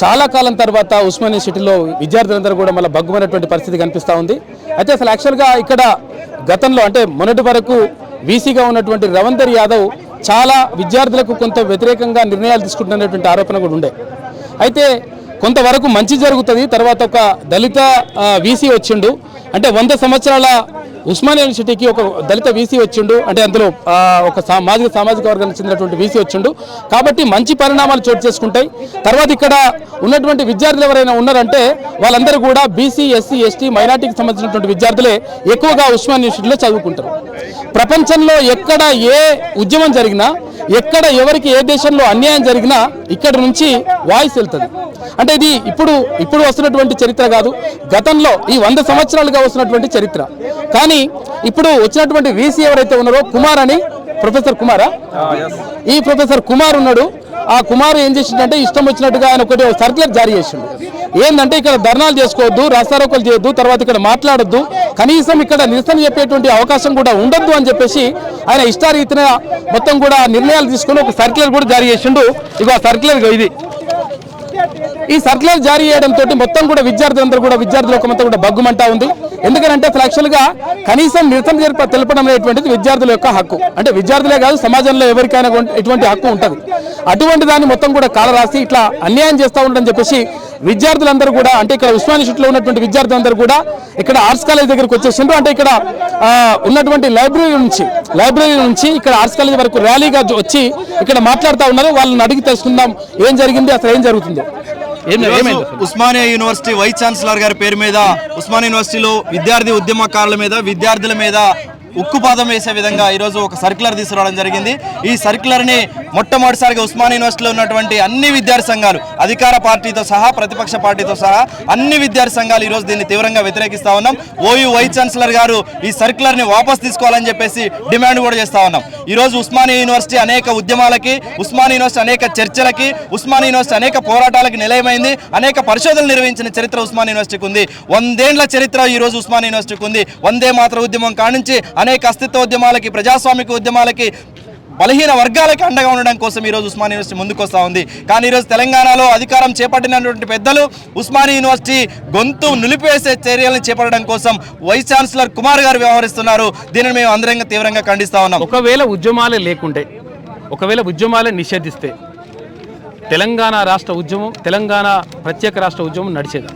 చాలా కాలం తర్వాత ఉస్మానియా యూనివర్సిటీలో విద్యార్థులందరూ కూడా మళ్ళీ బగ్గుమైనటువంటి పరిస్థితి కనిపిస్తూ ఉంది. అయితే అసలు యాక్చువల్గా ఇక్కడ గతంలో అంటే మొన్నటి వరకు వీసీగా ఉన్నటువంటి రవందర్ యాదవ్ చాలా విద్యార్థులకు కొంత వ్యతిరేకంగా నిర్ణయాలు తీసుకుంటున్నటువంటి ఆరోపణ కూడా ఉండే. అయితే కొంతవరకు మంచి జరుగుతుంది. తర్వాత ఒక దళిత వీసీ వచ్చిండు, అంటే 100 సంవత్సరాల ఉస్మానియా యూనివర్సిటీకి ఒక దళిత వీసీ వచ్చిండు, అంటే అందులో ఒక సామాజిక వర్గానికి చెందినటువంటి వీసీ వచ్చిండు. కాబట్టి మంచి పరిణామాలు చోటు చేసుకుంటాయి. తర్వాత ఇక్కడ ఉన్నటువంటి విద్యార్థులు ఎవరైనా ఉన్నారంటే వాళ్ళందరూ కూడా బీసీ, ఎస్సీ, ఎస్టీ, మైనార్టీకి సంబంధించినటువంటి విద్యార్థులే ఎక్కువగా ఉస్మానియా యూనివర్సిటీలో చదువుకుంటారు. ప్రపంచంలో ఎక్కడ ఏ ఉద్యమం జరిగినా, ఎక్కడ ఎవరికి ఏ దేశంలో అన్యాయం జరిగినా ఇక్కడ నుంచి వాయిస్ వెళ్తుంది. అంటే ఇది ఇప్పుడు వస్తున్నటువంటి చరిత్ర కాదు, గతంలో ఈ 100 సంవత్సరాలుగా వస్తున్నటువంటి చరిత్ర. కానీ ఇప్పుడు వచ్చినటువంటి వీసీ ఎవరైతే ఉన్నారో కుమార్ అని, ప్రొఫెసర్ కుమారా, ఈ ప్రొఫెసర్ కుమార్ ఉన్నాడు. ఆ కుమార్ ఏం చేసిందంటే ఇష్టం వచ్చినట్టుగా ఆయన ఒకటి సర్క్యులర్ జారీ చేసిండు. ఏంటంటే ఇక్కడ ధర్నాలు చేసుకోవద్దు, రాస్తారోకలు చేయొద్దు, తర్వాత ఇక్కడ మాట్లాడొద్దు, కనీసం ఇక్కడ నిరసన చెప్పేటువంటి అవకాశం కూడా ఉండొద్దు అని చెప్పేసి ఆయన ఇష్టారీతిన మొత్తం కూడా నిర్ణయాలు తీసుకుని ఒక సర్క్యులర్ కూడా జారీ చేసిండు. ఇక సర్క్యులర్ ఇది. ఈ సర్క్యులర్ జారీ చేయడంతో మొత్తం కూడా విద్యార్థుల లోకమంతా కూడా బగ్గుమంటా ఉంది. ఎందుకంటే అసలు యాక్చువల్గా కనీసం నిరసన తెలపడం అనేటువంటిది విద్యార్థుల యొక్క హక్కు. అంటే విద్యార్థులే కాదు, సమాజంలో ఎవరికైనా ఇటువంటి హక్కు ఉంటుంది. అటువంటి దాన్ని మొత్తం కూడా కాలరాసి ఇట్లా అన్యాయం చేస్తూ ఉంటారని చెప్పేసి విద్యార్థులందరూ కూడా, అంటే ఇక్కడ ఉస్మానియా యూనివర్సిటీలో ఉన్నటువంటి విద్యార్థులందరూ కూడా ఇక్కడ ఆర్ట్స్ కాలేజ్ దగ్గరికి వచ్చేసిండ్రు. అంటే ఇక్కడ ఉన్నటువంటి లైబ్రరీ నుంచి ఇక్కడ ఆర్ట్స్ కాలేజ్ వరకు ర్యాలీగా వచ్చి ఇక్కడ మాట్లాడుతూ ఉన్నారు. వాళ్ళని అడిగి తెలుసుకుందాం ఏం జరిగింది, అసలు ఏం జరుగుతుంది. ఉస్మానియా యూనివర్సిటీ వైస్ ఛాన్సలర్ గారి పేరు మీద ఉస్మానియా యూనివర్సిటీలో విద్యార్థి ఉద్యమకారుల మీద, విద్యార్థుల మీద ఉక్కుపాదం వేసే విధంగా ఈరోజు ఒక సర్క్యులర్ తీసుకురావడం జరిగింది. ఈ సర్క్యులర్ని మొట్టమొదటిసారిగా ఉస్మానియా యూనివర్సిటీలో ఉన్నటువంటి అన్ని విద్యార్థి సంఘాలు, అధికార పార్టీతో సహా ప్రతిపక్ష పార్టీతో సహా అన్ని విద్యార్థి సంఘాలు ఈరోజు దీన్ని తీవ్రంగా వ్యతిరేకిస్తా ఉన్నాం. ఓయూ వైస్ ఛాన్సలర్ గారు ఈ సర్క్యులర్ని వాపస్ తీసుకోవాలని చెప్పేసి డిమాండ్ కూడా చేస్తా ఉన్నాం. ఈరోజు ఉస్మానియా యూనివర్సిటీ అనేక ఉద్యమాలకి, ఉస్మానియా యూనివర్సిటీ అనేక చర్చలకి, ఉస్మానియా యూనివర్సిటీ అనేక పోరాటాలకు నిలయమైంది. అనేక పరిశోధనలు నిర్వహించిన చరిత్ర ఉస్మానియా యూనివర్సిటీకి ఉంది. 100 ఏళ్ల చరిత్ర ఈరోజు ఉస్మానియా యూనివర్సిటీకి ఉంది. వందే మాతర ఉద్యమం కానుంచి అనేక అస్తిత్వ ఉద్యమాలకి, ప్రజాస్వామిక ఉద్యమాలకి, బలహీన వర్గాలకి అండగా ఉండడం కోసం ఈరోజు ఉస్మానియా యూనివర్సిటీ ముందుకు వస్తూ ఉంది. కానీ ఈరోజు తెలంగాణలో అధికారం చేపట్టినటువంటి పెద్దలు ఉస్మానియా యూనివర్సిటీ గొంతు నిలిపివేసే చర్యలను చేపట్టడం కోసం వైస్ ఛాన్సలర్ కుమార్ గారు వ్యవహరిస్తున్నారు. దీనిని మేము అందరంగా తీవ్రంగా ఖండిస్తా ఉన్నాం. ఒకవేళ ఉద్యమాలే లేకుంటే, ఒకవేళ ఉద్యమాలే నిషేధిస్తే తెలంగాణ రాష్ట్ర ఉద్యమం, తెలంగాణ ప్రత్యేక రాష్ట్ర ఉద్యమం నడిచేదా?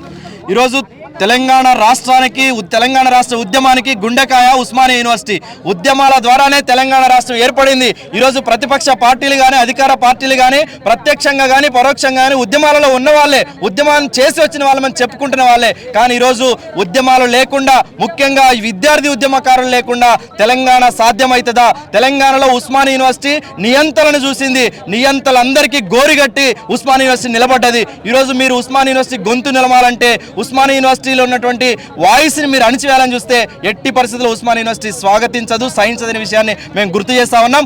ఈరోజు తెలంగాణ రాష్ట్రానికి, తెలంగాణ రాష్ట్ర ఉద్యమానికి గుండెకాయ ఉస్మానియా యూనివర్సిటీ. ఉద్యమాల ద్వారానే తెలంగాణ రాష్ట్రం ఏర్పడింది. ఈరోజు ప్రతిపక్ష పార్టీలు కానీ, అధికార పార్టీలు కానీ, ప్రత్యక్షంగా కానీ పరోక్షంగా కానీ ఉద్యమాలలో ఉన్న వాళ్ళే, ఉద్యమాన్ని చేసి వచ్చిన వాళ్ళని చెప్పుకుంటున్న వాళ్ళే. కానీ ఈరోజు ఉద్యమాలు లేకుండా, ముఖ్యంగా విద్యార్థి ఉద్యమకారులు లేకుండా తెలంగాణ సాధ్యమవుతుందా? తెలంగాణలో ఉస్మానియా యూనివర్సిటీ నియంతలను చూసింది. నియంతలందరికీ గోరిగట్టి ఉస్మానియా యూనివర్సిటీ నిలబడ్డది. ఈరోజు మీరు ఉస్మానియా యూనివర్సిటీ గొంతు నిలమాలంటే, ఉస్మానియా యూనివర్సిటీలో ఉన్నటువంటి వాయిస్ని మీరు అణిచివేయాలని చూస్తే ఎట్టి పరిస్థితుల్లో ఉస్మానియా యూనివర్సిటీ స్వాగతించదు, సహించదనే విషయాన్ని మేము గుర్తు చేస్తా ఉన్నాం.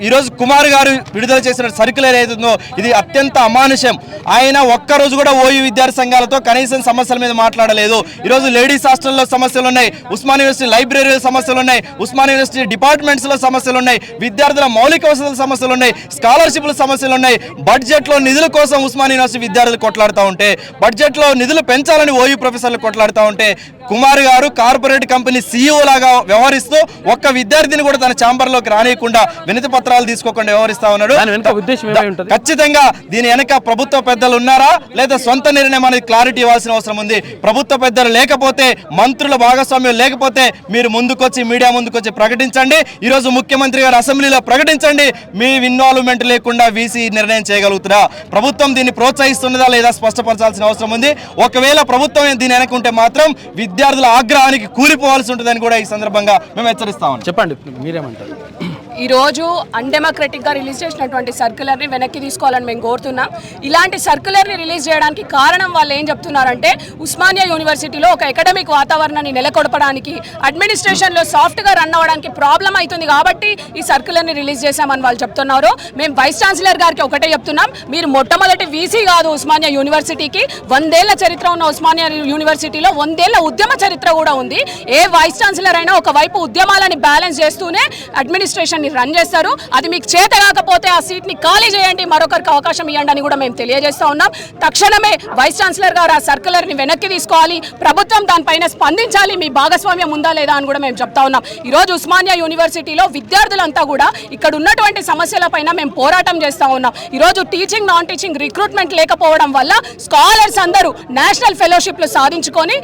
ఈరోజు కుమార్ గారు విడుదల చేసిన సర్క్యులర్ ఏదైతుందో ఇది అత్యంత అమానుషం. ఆయన ఒక్కరోజు కూడా ఓయూ విద్యార్థి సంఘాలతో కనీసం సమస్యల మీద మాట్లాడలేదు. ఈరోజు లేడీస్ హాస్టల్లో సమస్యలు ఉన్నాయి, ఉస్మానియా యూనివర్సిటీ లైబ్రరీలో సమస్యలు ఉన్నాయి, ఉస్మానియా యూనివర్సిటీ డిపార్ట్మెంట్స్లో సమస్యలు ఉన్నాయి, విద్యార్థుల మౌలిక వసతుల సమస్యలు ఉన్నాయి, స్కాలర్షిప్ల సమస్యలు ఉన్నాయి. బడ్జెట్లో నిధుల కోసం ఉస్మానియా యూనివర్సిటీ విద్యార్థులు కొట్లాడుతూ ఉంటే బడ్జెట్లో నిధులు పెంచాలని ఓయూ ప్రొఫెసర్లు సంఘటనలు కొట్లాడుతూ ఉంటే కుమార్ గారు కార్పొరేట్ కంపెనీ CEO లాగా వ్యవహరిస్తూ ఒక్క విద్యార్థిని కూడా తన ఛాంబర్లోకి రానియకుండా వినతి పత్రాలు తీసుకోకుండా వ్యవహరిస్తా ఉన్నాడు. ఖచ్చితంగా దీని వెనక ప్రభుత్వ పెద్దలు ఉన్నారా లేదా సొంత నిర్ణయం అనేది క్లారిటీ ఇవ్వాల్సిన అవసరం ఉంది. ప్రభుత్వ పెద్దలు లేకపోతే, మంత్రుల భాగస్వామ్యం లేకపోతే మీరు ముందుకొచ్చి మీడియా ముందుకొచ్చి ప్రకటించండి. ఈరోజు ముఖ్యమంత్రి గారు అసెంబ్లీలో ప్రకటించండి. మీ ఇన్వాల్వ్మెంట్ లేకుండా వీసీ నిర్ణయం చేయగలుగుతుందా? ప్రభుత్వం దీన్ని ప్రోత్సహిస్తున్నదా లేదా స్పష్టపరచాల్సిన అవసరం ఉంది. ఒకవేళ ప్రభుత్వం దీని వెనక ఉంటే మాత్రం విద్యార్థుల ఆగ్రహానికి కూలిపోవాల్సి ఉంటుందని కూడా ఈ సందర్భంగా మేము హెచ్చరిస్తామని. చెప్పండి, మీరేమంటారు? ఈరోజు అన్డెమోక్రటిక్గా రిలీజ్ చేసినటువంటి సర్క్యులర్ని వెనక్కి తీసుకోవాలని మేము కోరుతున్నాం. ఇలాంటి సర్క్యులర్ని రిలీజ్ చేయడానికి కారణం వాళ్ళు ఏం చెప్తున్నారంటే ఉస్మానియా యూనివర్సిటీలో ఒక అకాడమిక్ వాతావరణాన్ని నెలకొల్పడానికి, అడ్మినిస్ట్రేషన్లో సాఫ్ట్గా రన్ అవ్వడానికి ప్రాబ్లం అవుతుంది కాబట్టి ఈ సర్క్యులర్ని రిలీజ్ చేశామని వాళ్ళు చెప్తున్నారు. మేము వైస్ ఛాన్సలర్ గారికి ఒకటే చెప్తున్నాం, మీరు మొట్టమొదటి వీసీ కాదు ఉస్మానియా యూనివర్సిటీకి. 100 ఏళ్ల చరిత్ర ఉన్న ఉస్మానియా యూనివర్సిటీలో 100 ఏళ్ల ఉద్యమ చరిత్ర కూడా ఉంది. ఏ వైస్ ఛాన్సలర్ అయినా ఒకవైపు ఉద్యమాలని బ్యాలెన్స్ చేస్తూనే అడ్మినిస్ట్రేషన్ రన్ చేస్తారు. అది మీకు చేత కాకపోతే ఆ సీట్ ని ఖాళీ చేయండి, మరొకరికి అవకాశం ఇవ్వండి అని కూడా మేము తెలియజేస్తా ఉన్నాం. తక్షణమే వైస్ ఛాన్సలర్ గారు ఆ సర్క్యులర్ ని వెనక్కి తీసుకోవాలి, ప్రభుత్వం దానిపైన స్పందించాలి, మీ భాగస్వామ్యం ఉందా లేదా అని కూడా మేము చెప్తా ఉన్నాం. ఈ రోజు ఉస్మానియా యూనివర్సిటీలో విద్యార్థులంతా కూడా ఇక్కడ ఉన్నటువంటి సమస్యలపైన మేము పోరాటం చేస్తా ఉన్నాం. ఈ రోజు టీచింగ్, నాన్ టీచింగ్ రిక్రూట్మెంట్ లేకపోవడం వల్ల స్కాలర్స్ అందరూ నేషనల్ ఫెలోషిప్లు సాధించుకొని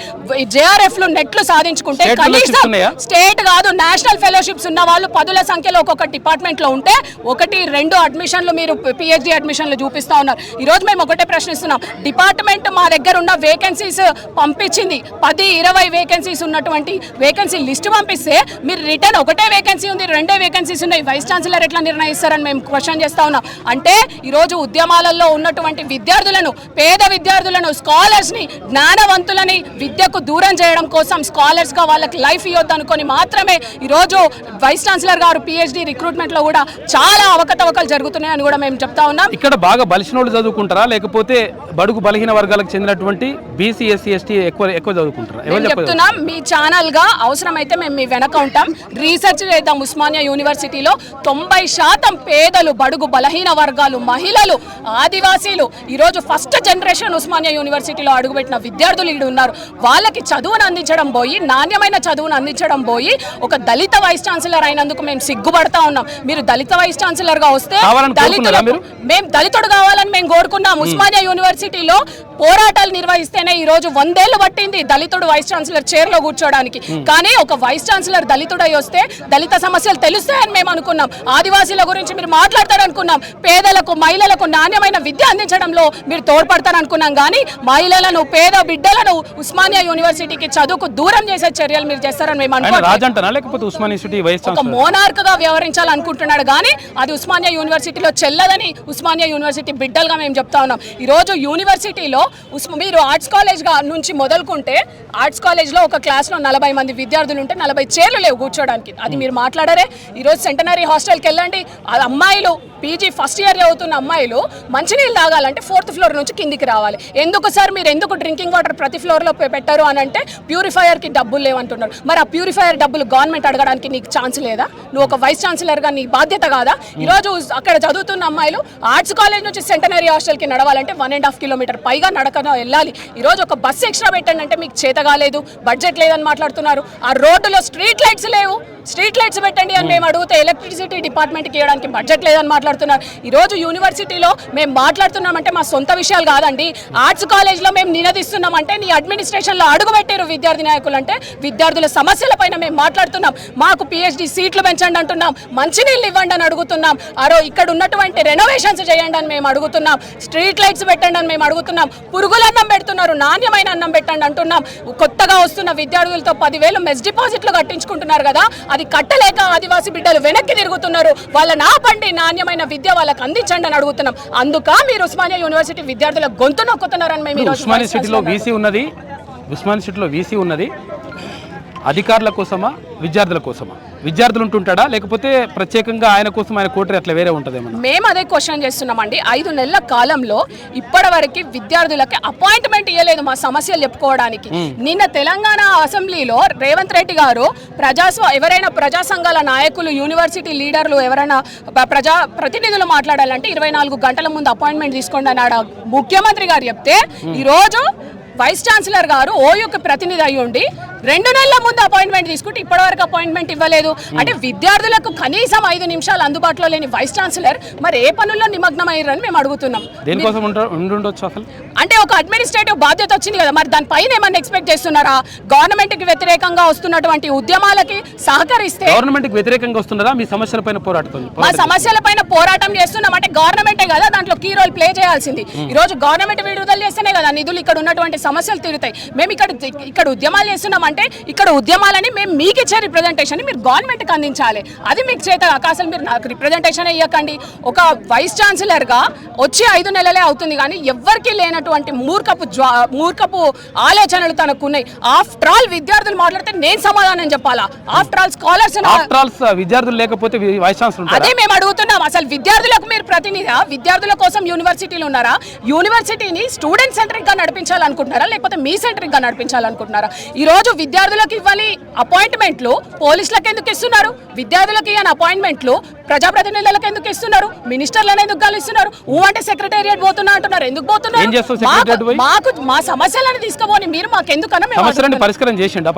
JRFలు నెట్లు సాధించుకుంటే కనీసం స్టేట్ కాదు నేషనల్ ఫెలోషిప్స్ ఉన్న వాళ్ళు 10ల సంఖ్యలో ఒక్కొక్క డిపార్ట్మెంట్ లో ఉంటే 1-2 అడ్మిషన్లు మీరు PhD అడ్మిషన్లు చూపిస్తా ఉన్నారు. ఈ రోజు మేము ఒకటే ప్రశ్నిస్తున్నాం, డిపార్ట్మెంట్ మా దగ్గర ఉన్న వేకెన్సీస్ పంపించింది, 10-20 వేకెన్సీస్ ఉన్నటువంటి వేకెన్సీ లిస్ట్ పంపిస్తే మీరు రిటర్న్ ఒకటే వేకెన్సీ ఉంది, 2 వేకెన్సీస్ ఉన్నాయి, వైస్ ఛాన్సలర్ ఎట్లా నిర్ణయిస్తారని మేము క్వశ్చన్ చేస్తా ఉన్నాం. అంటే ఈరోజు ఉద్యమాలలో ఉన్నటువంటి విద్యార్థులను, పేద విద్యార్థులను, స్కాలర్స్ ని, జ్ఞానవంతులని విద్యకు దూరం చేయడం కోసం స్కాలర్స్ గా వాళ్ళకి లైఫ్ ఇవ్వద్దు అనుకొని మాత్రమే ఈరోజు వైస్ ఛాన్సలర్ గారు PhD రిక్రూట్మెంట్ లో కూడా చాలా అవకతవకలు జరుగుతున్నాయని కూడా మేము చెప్తా ఉన్నాం. ఇక్కడ బాగా బలిసినోళ్ళు చదువుకుంటారా లేకపోతే బడుగు బలహీన వర్గాలకు చెందినటువంటి BC SC ST ఎక్కువ చదువుకుంటారా? చెప్తున్నాం, మీ ఛానల్ గా అవసరమైతే మేము మీ వెనక ఉంటాం, రీసెర్చ్ చేద్దాం. ఉస్మానియా యూనివర్సిటీలో 90% పేదలు, బడుగు బలహీన వర్గాలు, మహిళలు, ఆదివాసీలు ఈరోజు ఫస్ట్ జనరేషన్ ఉస్మానియా యూనివర్సిటీలో అడుగుపెట్టిన విద్యార్థులు ఇక్కడ ఉన్నారు. వాళ్ళకి చదువును అందించడం పోయి, నాణ్యమైన చదువును అందించడం పోయి ఒక దళిత వైస్ ఛాన్సలర్ అయినందుకు మేము సిగ్గుపడతా ఉన్నాం. మీరు దళిత వైస్ ఛాన్సలర్ గా వస్తే మేము దళితుడు కావాలని మేము కోరుకున్నాం. ఉస్మానియా యూనివర్సిటీలో పోరాటాలు నిర్వహిస్తేనే ఈ రోజు 100 ఏళ్లు పట్టింది దళితుడు వైస్ ఛాన్సలర్ చైర్ లో కూర్చోడానికి. కానీ ఒక వైస్ ఛాన్సలర్ దళితుడై వస్తే దళిత సమస్యలు తెలుస్తాయని మేము అనుకున్నాం. ఆదివాసీల గురించి మీరు మాట్లాడతారనుకున్నాం, పేదలకు, మహిళలకు నాణ్యమైన విద్య అందించడంలో మీరు తోడ్పడతారనుకున్నాం. కానీ మహిళలను, పేద బిడ్డలను ఉస్మానియా యూనివర్సిటీకి చదువుకు దూరం చేసే చర్యలు మీరు చేస్తారని మేము అనుకుంటున్నాం. మోనార్క్ గా వ్యవహరించాలనుకుంటున్నాడు కానీ అది ఉస్మానియా యూనివర్సిటీలో చెల్లదని ఉస్మానియా యూనివర్సిటీ బిడ్డలుగా మేము చెప్తా ఉన్నాం. ఈ రోజు యూనివర్సిటీలో మీరు ఆర్ట్స్ కాలేజ్ నుంచి మొదలుకుంటే ఆర్ట్స్ కాలేజ్ లో ఒక క్లాస్ లో 40 మంది విద్యార్థులు ఉంటే 40 చైర్లు లేవు కూర్చోడానికి. అది మీరు మాట్లాడారే. ఈ రోజు సెంటనరీ హాస్టల్కి వెళ్ళండి, అమ్మాయిలు PG ఫస్ట్ ఇయర్ చదువుతున్న అమ్మాయిలు మంచినీళ్ళు తాగాలంటే 4th ఫ్లోర్ నుంచి కిందికి రావాలి. ఎందుకు సార్ మీరు ఎందుకు డ్రింకింగ్ వాటర్ ప్రతి ఫ్లోర్ లో పెట్టారు అని అంటే ప్యూరిఫైయర్ కి డబ్బులు లేవంటున్నారు. మరి ఆ ప్యూరిఫైయర్ డబ్బులు గవర్నమెంట్ అడగడానికి నీకు ఛాన్స్ లేదా? నువ్వు ఒక వైస్ ఛాన్సలర్ గా నీ బాధ్యత కాదా? ఈ రోజు అక్కడ చదువుతున్న అమ్మాయిలు ఆర్ట్స్ కాలేజ్ నుంచి సెంటనరీ హాస్టల్ కి నడవాలంటే 1.5 కిలోమీటర్ పైగా నడకన వెళ్ళాలి. ఈ రోజు ఒక బస్సు ఎక్స్ట్రా పెట్టండి అంటే మీకు చేత కాలేదు, బడ్జెట్ లేదని మాట్లాడుతున్నారు. ఆ రోడ్డులో స్ట్రీట్ లైట్స్ లేవు, స్ట్రీట్ లైట్స్ పెట్టండి అని మేము అడిగితే ఎలక్ట్రిసిటీ డిపార్ట్మెంట్కి ఇవ్వడానికి బడ్జెట్ లేదని మాట్లాడుతున్నారు. ఈరోజు యూనివర్సిటీలో మేము మాట్లాడుతున్నామంటే మా సొంత విషయాలు కాదండి. ఆర్ట్స్ కాలేజ్లో మేము నినదిస్తున్నామంటే నీ అడ్మినిస్ట్రేషన్లో అడుగుపెట్టారు విద్యార్థి నాయకులు అంటే విద్యార్థుల సమస్యల పైన మేము మాట్లాడుతున్నాం. మాకు PhD సీట్లు పెంచండి అంటున్నాం, మంచినీళ్ళు ఇవ్వండి అని అడుగుతున్నాం. ఇక్కడ ఉన్నటువంటి రెనోవేషన్స్ చేయండి అని మేము అడుగుతున్నాం, స్ట్రీట్ లైట్స్ పెట్టండి అని మేము అడుగుతున్నాం. పురుగుల అన్నం పెడుతున్నారు, నాణ్యమైన అన్నం పెట్టండి అంటున్నాం. కొత్తగా వస్తున్న విద్యార్థులతో 10,000 మెస్ డిపాజిట్లు కట్టించుకుంటున్నారు కదా, అది కట్టలేక ఆదివాసీ బిడ్డలు వెనక్కి తిరుగుతున్నారు. వాళ్ళని ఆపండి, నాణ్యమైన విద్య వాళ్ళకి అందించండి అని అడుగుతున్నాం. అందుక మీరు ఉస్మానియా యూనివర్సిటీ విద్యార్థుల గొంతు నొక్కుతున్నారని మేము ఉస్మానియా సిటీలో VC ఉన్నది అధికారుల కోసమా విద్యార్థుల కోసమా? విద్యార్థులు ఉంటుంటాడా లేకపోతే ప్రత్యేకంగా ఆయన కోసం ఆయన కోటరీ అట్లా వేరే ఉంటుందేమో? మేము అదే క్వశ్చన్ చేస్తున్నామండి. 5 నెలల కాలంలో ఇప్పటివరకు విద్యార్థులకి అపాయింట్మెంట్ ఇవ్వలేదు మా సమస్యలు చెప్పుకోవడానికి. నిన్న తెలంగాణ అసెంబ్లీలో రేవంత్ రెడ్డి గారు ఎవరైనా ప్రజా సంఘాల నాయకులు, యూనివర్సిటీ లీడర్లు, ఎవరైనా ప్రతినిధులు మాట్లాడాలంటే 24 గంటల ముందు అపాయింట్మెంట్ తీసుకోండి అన్నాడు ముఖ్యమంత్రి గారు చెప్తే, ఈరోజు వైస్ ఛాన్సలర్ గారు ఓయూకి ప్రతినిధి అయి ఉండి 2 నెలల ముందు అపాయింట్మెంట్ తీసుకుంటే ఇప్పటివరకు అపాయింట్మెంట్ ఇవ్వలేదు అంటే విద్యార్థులకు కనీసం 5 నిమిషాలు అందుబాటులో లేని వైస్ ఛాన్సలర్ మరి ఏ పనుల్లో నిమగ్నం అయ్యారని మేము అడుగుతున్నాం. దేనికోసం ఉండొచ్చు అసలు అంటే ఒక అడ్మినిస్ట్రేటివ్ బాధ్యత వచ్చింది కదా, మరి దానిపైన ఏమన్నా ఎక్స్పెక్ట్ చేస్తున్నారా? గవర్నమెంట్ కి వ్యతిరేకంగా వస్తున్నటువంటి ఉద్యమాలకి సహకరిస్తే గవర్నమెంట్ కి వ్యతిరేకంగా వస్తున్నారా? మీ సమస్యలపైన పోరాటం మా సమస్యలపైన పోరాటం చేస్తున్నాం అంటే గవర్నమెంటే కదా దాంట్లో కీ రోల్ ప్లే చేయాల్సింది. ఈ రోజు గవర్నమెంట్ విడుదల చేస్తేనే కదా నిధులు ఇక్కడ ఉన్నటువంటి సమస్యలు తీరుతాయి. మేము ఇక్కడ ఉద్యమాలు చేస్తున్నాం అంటే ఇక్కడ ఉద్యమాలని మేము మీకు ఇచ్చే రిప్రజెంటేషన్ మీరు గవర్నమెంట్కి అందించాలి. అది మీకు చేత అసలు మీరు నాకు రిప్రజెంటేషన్ ఇవ్వకండి. ఒక వైస్ ఛాన్సలర్ గా వచ్చి 5 నెలలే అవుతుంది కానీ ఎవ్వరికీ లేనటువంటి మూర్ఖపు ఆలోచనలు తనకు ఉన్నాయి. ఆఫ్టర్ ఆల్ విద్యార్థులు మాట్లాడితే నేను సమాధానం చెప్పాలా? ఆఫ్టర్ ఆల్ స్కాలర్స్ విద్యార్థులు లేకపోతే వైస్ ఛాన్సలర్ అదే మేము అడుగుతున్నాం. అసలు విద్యార్థులకు మీరు ప్రతినిధి, విద్యార్థుల కోసం యూనివర్సిటీలు ఉన్నారా? యూనివర్సిటీని స్టూడెంట్ సెంట్రిక్ గా నడిపించాలనుకుంటున్నారా లేకపోతే మీ సెంట్రిక్ గా నడిపించాలనుకుంటున్నారా? ఈ రోజు విద్యార్థులకు ఇవ్వాలి అపాయింట్మెంట్లు, పోలీసులకు ఎందుకు ఇస్తున్నారు? విద్యార్థులకు ఇవ్వని అపాయింట్మెంట్లు ప్రజాప్రతినిధులకు ఎందుకు ఇస్తున్నారు? మినిస్టర్లను ఎందుకు కలుస్తున్నారు? అంటే సెక్రటేరియట్ పోతున్నా అంటున్నారు. ఎందుకు పోతున్నారు? మాకు మా సమస్యలను తీసుకుపోని మీరు మాకెందుకన్నా పరిష్కారం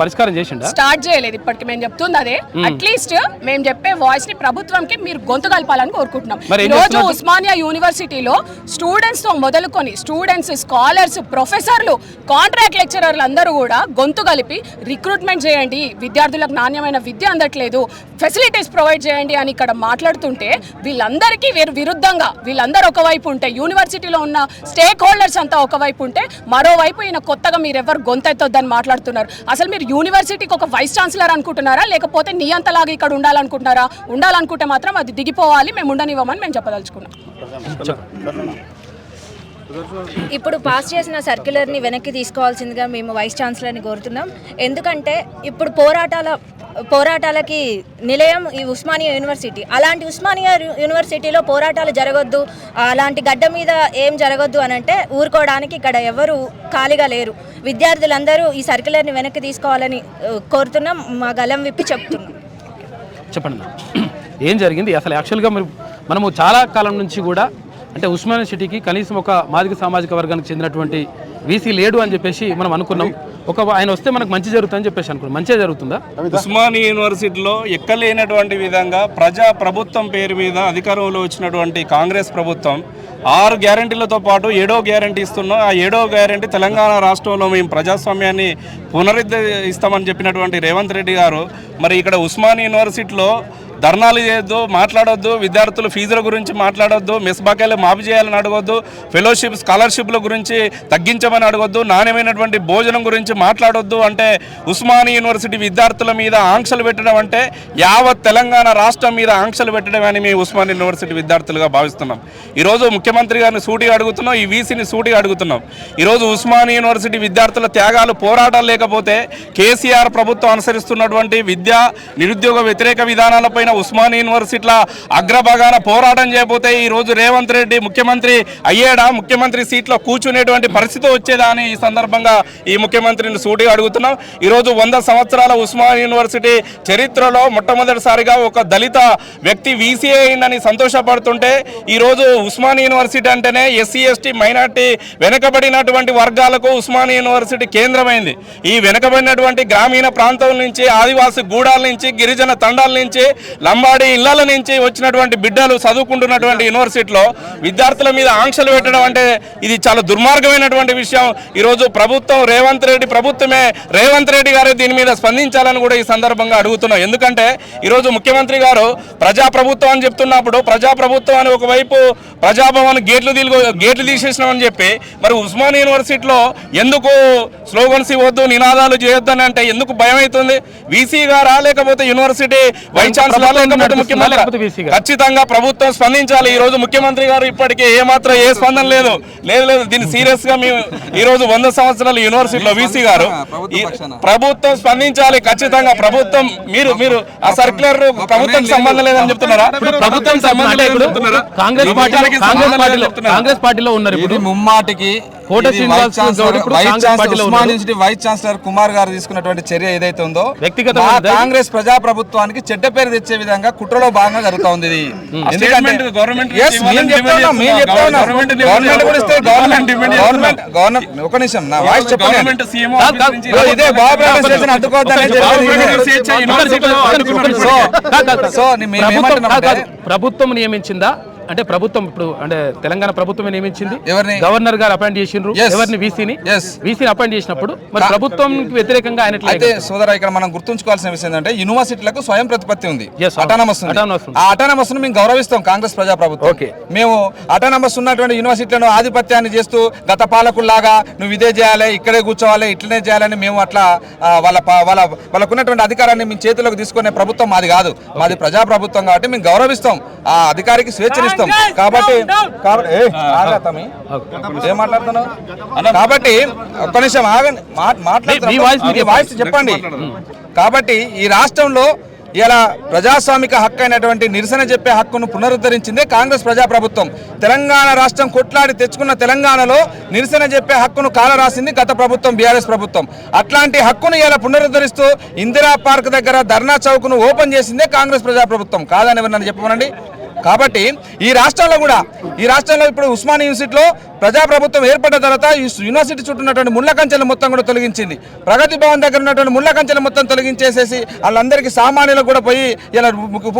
చేసిండా? స్టార్ట్ చేయలేదు ఇప్పటికి. మేము చెప్తుంది అదే. అట్లీస్ట్ మేము చెప్పే వాయిస్ ని ప్రభుత్వంకి మీరు గొంతు కలపాలని కోరుకుంటున్నాం. ఈ రోజు ఉస్మానియా యూనివర్సిటీలో స్టూడెంట్స్ తో మొదలుకొని స్టూడెంట్స్, స్కాలర్స్, ప్రొఫెసర్లు, కాంట్రాక్ట్ లెక్చరర్లు అందరూ కూడా గొంతు కలిపి రిక్రూట్మెంట్ చేయండి, విద్యార్థులకు నాణ్యమైన విద్య అందట్లేదు, ఫెసిలిటీస్ ప్రొవైడ్ చేయండి అని ఇక్కడ మాట్లాడుతుంటే వీళ్ళందరికీ విరుద్ధంగా వీళ్ళందరూ ఒకవైపు ఉంటే, యూనివర్సిటీలో ఉన్న స్టేక్ హోల్డర్స్ అంతా ఒకవైపు ఉంటే, మరోవైపు ఈయన కొత్తగా మీరు ఎవరు గొంతెత్తొద్దని మాట్లాడుతున్నారు. అసలు మీరు యూనివర్సిటీకి ఒక వైస్ ఛాన్సలర్ అనుకుంటున్నారా లేకపోతే నీ అంతలాగా ఇక్కడ ఉండాలనుకుంటున్నారా? ఉండాలనుకుంటే మాత్రం అది దిగిపోవాలి, మేము ఉండనివ్వమని మేము చెప్పదలుచుకున్నాం. ఇప్పుడు పాస్ చేసిన సర్క్యులర్ని వెనక్కి తీసుకోవాల్సిందిగా మేము వైస్ ఛాన్సలర్ని కోరుతున్నాం. ఎందుకంటే ఇప్పుడు పోరాటాలకి నిలయం ఈ ఉస్మానియా యూనివర్సిటీ. అలాంటి ఉస్మానియా యూనివర్సిటీలో పోరాటాలు జరగొద్దు, అలాంటి గడ్డ మీద ఏం జరగొద్దు అని అంటే ఊరుకోవడానికి ఇక్కడ ఎవరు ఖాళీగా లేరు. విద్యార్థులందరూ ఈ సర్క్యులర్ని వెనక్కి తీసుకోవాలని కోరుతున్నాం. మా గలం విప్పి చెప్తున్నాం. చెప్పండి ఏం జరిగింది అసలు? యాక్చువల్గా మనము చాలా కాలం నుంచి కూడా అంటే ఉస్మానియా సిటీకి కనీసం ఒక మాదిగ సామాజిక వర్గానికి చెందినటువంటి వీసీ లేడు అని చెప్పేసి మనం అనుకున్నాం. ఆయన వస్తే మనకు మంచి జరుగుతుందని చెప్పేసి అనుకున్నాం. మంచిగా జరుగుతుందా? ఉస్మానియా యూనివర్సిటీలో ఎక్కలేనటువంటి విధంగా ప్రభుత్వం పేరు మీద అధికారంలో వచ్చినటువంటి కాంగ్రెస్ ప్రభుత్వం 6 గ్యారంటీలతో పాటు 7వ గ్యారంటీ ఇస్తున్నాం. ఆ 7వ గ్యారంటీ తెలంగాణ రాష్ట్రంలో మేము ప్రజాస్వామ్యాన్ని పునరుద్ధరిస్తామని చెప్పినటువంటి రేవంత్ రెడ్డి గారు మరి ఇక్కడ ఉస్మానియా యూనివర్సిటీలో ధర్నాలు చేయొద్దు, మాట్లాడొద్దు, విద్యార్థుల ఫీజుల గురించి మాట్లాడొద్దు, మెస్ బకాయిలు మాఫీ చేయాలని అడగొద్దు, ఫెలోషిప్ స్కాలర్షిప్ల గురించి తగ్గించమని అడగొద్దు, నాణ్యమైనటువంటి భోజనం గురించి మాట్లాడొద్దు అంటే ఉస్మానియా యూనివర్సిటీ విద్యార్థుల మీద ఆంక్షలు పెట్టడం అంటే యావత్ తెలంగాణ రాష్ట్రం మీద ఆంక్షలు పెట్టడం అని మేము ఉస్మానియా యూనివర్సిటీ విద్యార్థులుగా భావిస్తున్నాం. ఈరోజు ముఖ్యమంత్రి గారిని సూటిగా అడుగుతున్నాం, ఈ వీసీని సూటిగా అడుగుతున్నాం. ఈరోజు ఉస్మానియా యూనివర్సిటీ విద్యార్థుల త్యాగాలు, పోరాటాలు లేకపోతే కేసీఆర్ ప్రభుత్వం అనుసరిస్తున్నటువంటి విద్యా నిరుద్యోగ వ్యతిరేక విధానాలపై ఉస్మానియా యూనివర్సిటీలో అగ్రభాగాన పోరాటం చేయబోతే ఈ రోజు రేవంత్ రెడ్డి ముఖ్యమంత్రి అయ్యేడా, ముఖ్యమంత్రి సీట్లో కూర్చునేటువంటి పరిస్థితి వచ్చేదా అని ఈ సందర్భంగా ఈ ముఖ్యమంత్రిని సూటిగా అడుగుతున్నాం. ఈరోజు 100 సంవత్సరాల ఉస్మానియా యూనివర్సిటీ చరిత్రలో మొట్టమొదటిసారిగా ఒక దళిత వ్యక్తి వీసీ అయిందని సంతోషపడుతుంటే ఈరోజు ఉస్మానియా యూనివర్సిటీ అంటేనే ఎస్సీ ఎస్టీ మైనార్టీ వెనుకబడినటువంటి వర్గాలకు ఉస్మానియా యూనివర్సిటీ కేంద్రమైంది. ఈ వెనుకబడినటువంటి గ్రామీణ ప్రాంతం నుంచి, ఆదివాసీ గూడాల నుంచి, గిరిజన తండాల నుంచి, లంబాడి ఇళ్ల నుంచి వచ్చినటువంటి బిడ్డలు చదువుకుంటున్నటువంటి యూనివర్సిటీలో విద్యార్థుల మీద ఆంక్షలు పెట్టడం అంటే ఇది చాలా దుర్మార్గమైనటువంటి విషయం. ఈరోజు ప్రభుత్వం రేవంత్ రెడ్డి గారు దీని మీద స్పందించాలని కూడా ఈ సందర్భంగా అడుగుతున్నాం. ఎందుకంటే ఈరోజు ముఖ్యమంత్రి గారు ప్రజాప్రభుత్వం అని చెప్తున్నప్పుడు ప్రజాప్రభుత్వం అని ఒకవైపు ప్రజాభవన్ గేట్లు తీసేసినామని చెప్పి మరి ఉస్మానియా యూనివర్సిటీలో ఎందుకు స్లోగన్స్ ఇవ్వద్దు, నినాదాలు చేయొద్దు అని అంటే ఎందుకు భయం అవుతుంది? వీసీ గారా లేకపోతే యూనివర్సిటీ వైస్ ఛాన్సలర్ లేకపోతే ముఖ్యమంత్రి? ఖచ్చితంగా ప్రభుత్వం స్పందించాలి. ఈ రోజు ముఖ్యమంత్రి గారు ఇప్పటికే ఏమాత్రం ఏ స్పందన లేదు. దీన్ని సీరియస్ గా మేము ఈ రోజు 100 సంవత్సరాల యూనివర్సిటీలో వీసీ గారు ప్రభుత్వం స్పందించాలి. ఖచ్చితంగా ప్రభుత్వం మీరు ఆ సర్క్యులర్ ప్రభుత్వం సంబంధం లేదని చెప్తున్నారా? ప్రభుత్వం సంబంధం లేదు. కాంగ్రెస్ పార్టీలో ఉన్నారు. ఇది ముమ్మాటికి కోట శ్రీనివాస్ గౌడ్ ఇప్పుడు కాంగ్రెస్ పార్టీలో Osmania university vice chancellor Kumar గారు తీసుకున్నటువంటి చర్య ఏదైతే ఉందో వ్యక్తిగతమైన మా కాంగ్రెస్ ప్రజాప్రభుత్వానికి చెడ్డ పేరు తెచ్చే విధంగా కుట్రలో భాగంగా జరుగుతోంది ఇది. ఎందుకంటే Yes, మేము చెప్తా ఉన్నాం. గవర్నమెంట్ కూడా ఇస్తే గవర్నమెంట్ ఒక నిమిషం నా వాయిస్ చెప్పండి. ఇదే బాబు అడ్డుకోవద్దని ప్రభుత్వం నియమించిందా అంటే ప్రభుత్వం ఇప్పుడు అంటే తెలంగాణ ప్రభుత్వం నియమించింది ఎవరిని? గవర్నర్ గారు అపాయింట్ చేసిండ్రు ఎవరిని వీసీని అపాయింట్ చేసినప్పుడు మరి ప్రభుత్వం వ్యతిరేకంగా ఆయన అయితే సోదర ఇక్కడ మనం గుర్తుంచుకోవాల్సిన విషయం ఏంటంటే యూనివర్సిటీలకు స్వయం ప్రతిపత్తి ఉంది. Yes, అటానమస్ ఆ అటానమస్ ను మేము గౌరవిస్తాం కాంగ్రెస్ ప్రజాప్రభుత్వం. Okay. మేము అటానమస్ ఉన్నటువంటి యూనివర్సిటీలను ఆధిపత్యాన్ని చేస్తూ గత పాలకుల్లాగా నువ్వు ఇదే చేయాలి ఇక్కడే కూర్చోవాలి ఇట్లనే చేయాలని మేము అట్లా వాళ్ళకున్నటువంటి అధికారాన్ని మేము చేతిలోకి తీసుకునే ప్రభుత్వం మాది కాదు. మాది ప్రజాప్రభుత్వం కాబట్టి మేము గౌరవిస్తాం ఆ అధికారికి స్వేచ్ఛనిస్తాం. కాబట్టి ఏం మాట్లాడుతున్నావు కాబట్టి ఒక్క నిమిషం ఆగండి వాయిస్ చెప్పండి. కాబట్టి ఈ రాష్ట్రంలో ఇలా ప్రజాస్వామిక హక్కు అయినటువంటి నిరసన చెప్పే హక్కును పునరుద్ధరించిందే కాంగ్రెస్ ప్రజాప్రభుత్వం. తెలంగాణ రాష్ట్రం కొట్లాడి తెచ్చుకున్న తెలంగాణలో నిరసన చెప్పే హక్కును కాలరాసింది గత ప్రభుత్వం బీఆర్ఎస్ ప్రభుత్వం. అట్లాంటి హక్కును ఇలా పునరుద్ధరిస్తూ ఇందిరా పార్క్ దగ్గర ధర్నా చౌక్ను ఓపెన్ చేసిందే కాంగ్రెస్ ప్రజాప్రభుత్వం. కాదని ఎవరన్నా చెప్పమనండి. కాబట్టి ఈ రాష్ట్రంలో ఇప్పుడు ఉస్మానియా యూనివర్సిటీలో ప్రజాప్రభుత్వం ఏర్పడిన తర్వాత ఈ యూనివర్సిటీ చుట్టూ ఉన్నటువంటి ముళ్ళ కంచెలు మొత్తం కూడా తొలగించింది. ప్రగతి భవన్ దగ్గర ఉన్నటువంటి ముళ్ళ కంచెలు మొత్తం తొలగించేసేసి వాళ్ళందరికీ సామాన్యులకు కూడా పోయి ఇలా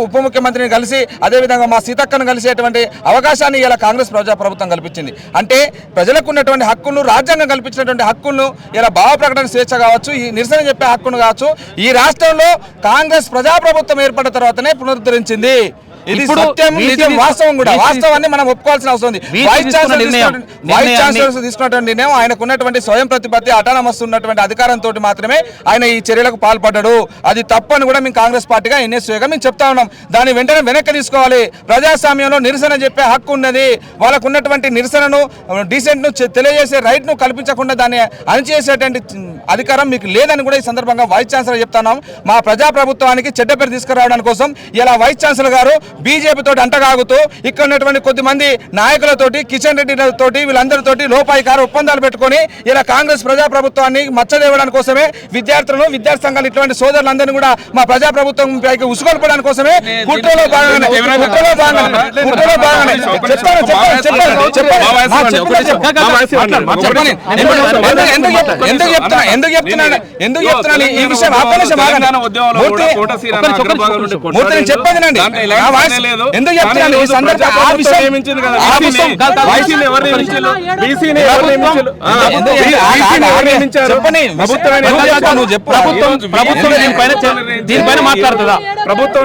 ఉప ముఖ్యమంత్రిని కలిసి అదేవిధంగా మా సీతక్కను కలిసేటువంటి అవకాశాన్ని ఇలా కాంగ్రెస్ ప్రజాప్రభుత్వం కల్పించింది. అంటే ప్రజలకు ఉన్నటువంటి హక్కులను రాజ్యాంగం కల్పించినటువంటి హక్కులను ఇలా భావ ప్రకటన స్వేచ్ఛ కావచ్చు ఈ నిరసన చెప్పే హక్కును కావచ్చు ఈ రాష్ట్రంలో కాంగ్రెస్ ప్రజాప్రభుత్వం ఏర్పడిన తర్వాతనే పునరుద్ధరించింది. ఇది సత్యం నిజం వాస్తవం కూడా వాస్తవాన్ని మనం ఒప్పుకోవాల్సిన అవసరం ఉంది. వైస్ ఛాన్సలర్ తీసుకున్నటువంటి నిర్ణయం ఆయనకు ఉన్నటువంటి స్వయం ప్రతిపత్తి అటానమస్ ఉన్నటువంటి అధికారంతో మాత్రమే ఆయన ఈ చర్యలకు పాల్పడ్డాడు. అది తప్పని కూడా మేము కాంగ్రెస్ పార్టీగా ఎన్ఎస్యూగా మేము చెప్తా ఉన్నాం. దాన్ని వెంటనే వెనక్కి తీసుకోవాలి. ప్రజాస్వామ్యంలో నిరసన చెప్పే హక్కు ఉన్నది. వాళ్ళకు ఉన్నటువంటి నిరసనను డీసెంట్ను తెలియజేసే రైట్ను కల్పించకుండా దాన్ని అణిచేసేటువంటి అధికారం మీకు లేదని కూడా ఈ సందర్భంగా వైస్ ఛాన్సలర్ చెప్తున్నాం. మా ప్రజాప్రభుత్వానికి చెడ్డ పేరు తీసుకురావడానికి కోసం ఇలా వైస్ ఛాన్సలర్ గారు బీజేపీ తోటి అంటగాగుతూ ఇక్కడ ఉన్నటువంటి కొద్దిమంది నాయకులతోటి కిషన్ రెడ్డి తోటి వీళ్ళందరితోటి లోపాయికార ఒప్పందాలు పెట్టుకొని ఇలా కాంగ్రెస్ ప్రజాప్రభుత్వాన్ని మచ్చలేవడానికి కోసమే విద్యార్థులను విద్యార్థి సంఘాలు ఇటువంటి సోదరులందరినీ కూడా మా ప్రజాప్రభుత్వం పైకి ఉసుగొల్పడానికి కోసమే కుట్రలో భాగంగానే ఎందుకు చెప్తున్నాను ఈ విషయం చెప్పండి. ఎందుకు చెప్తున్నాను ఈ దీనిపైన మాట్లాడుతుందా ప్రభుత్వం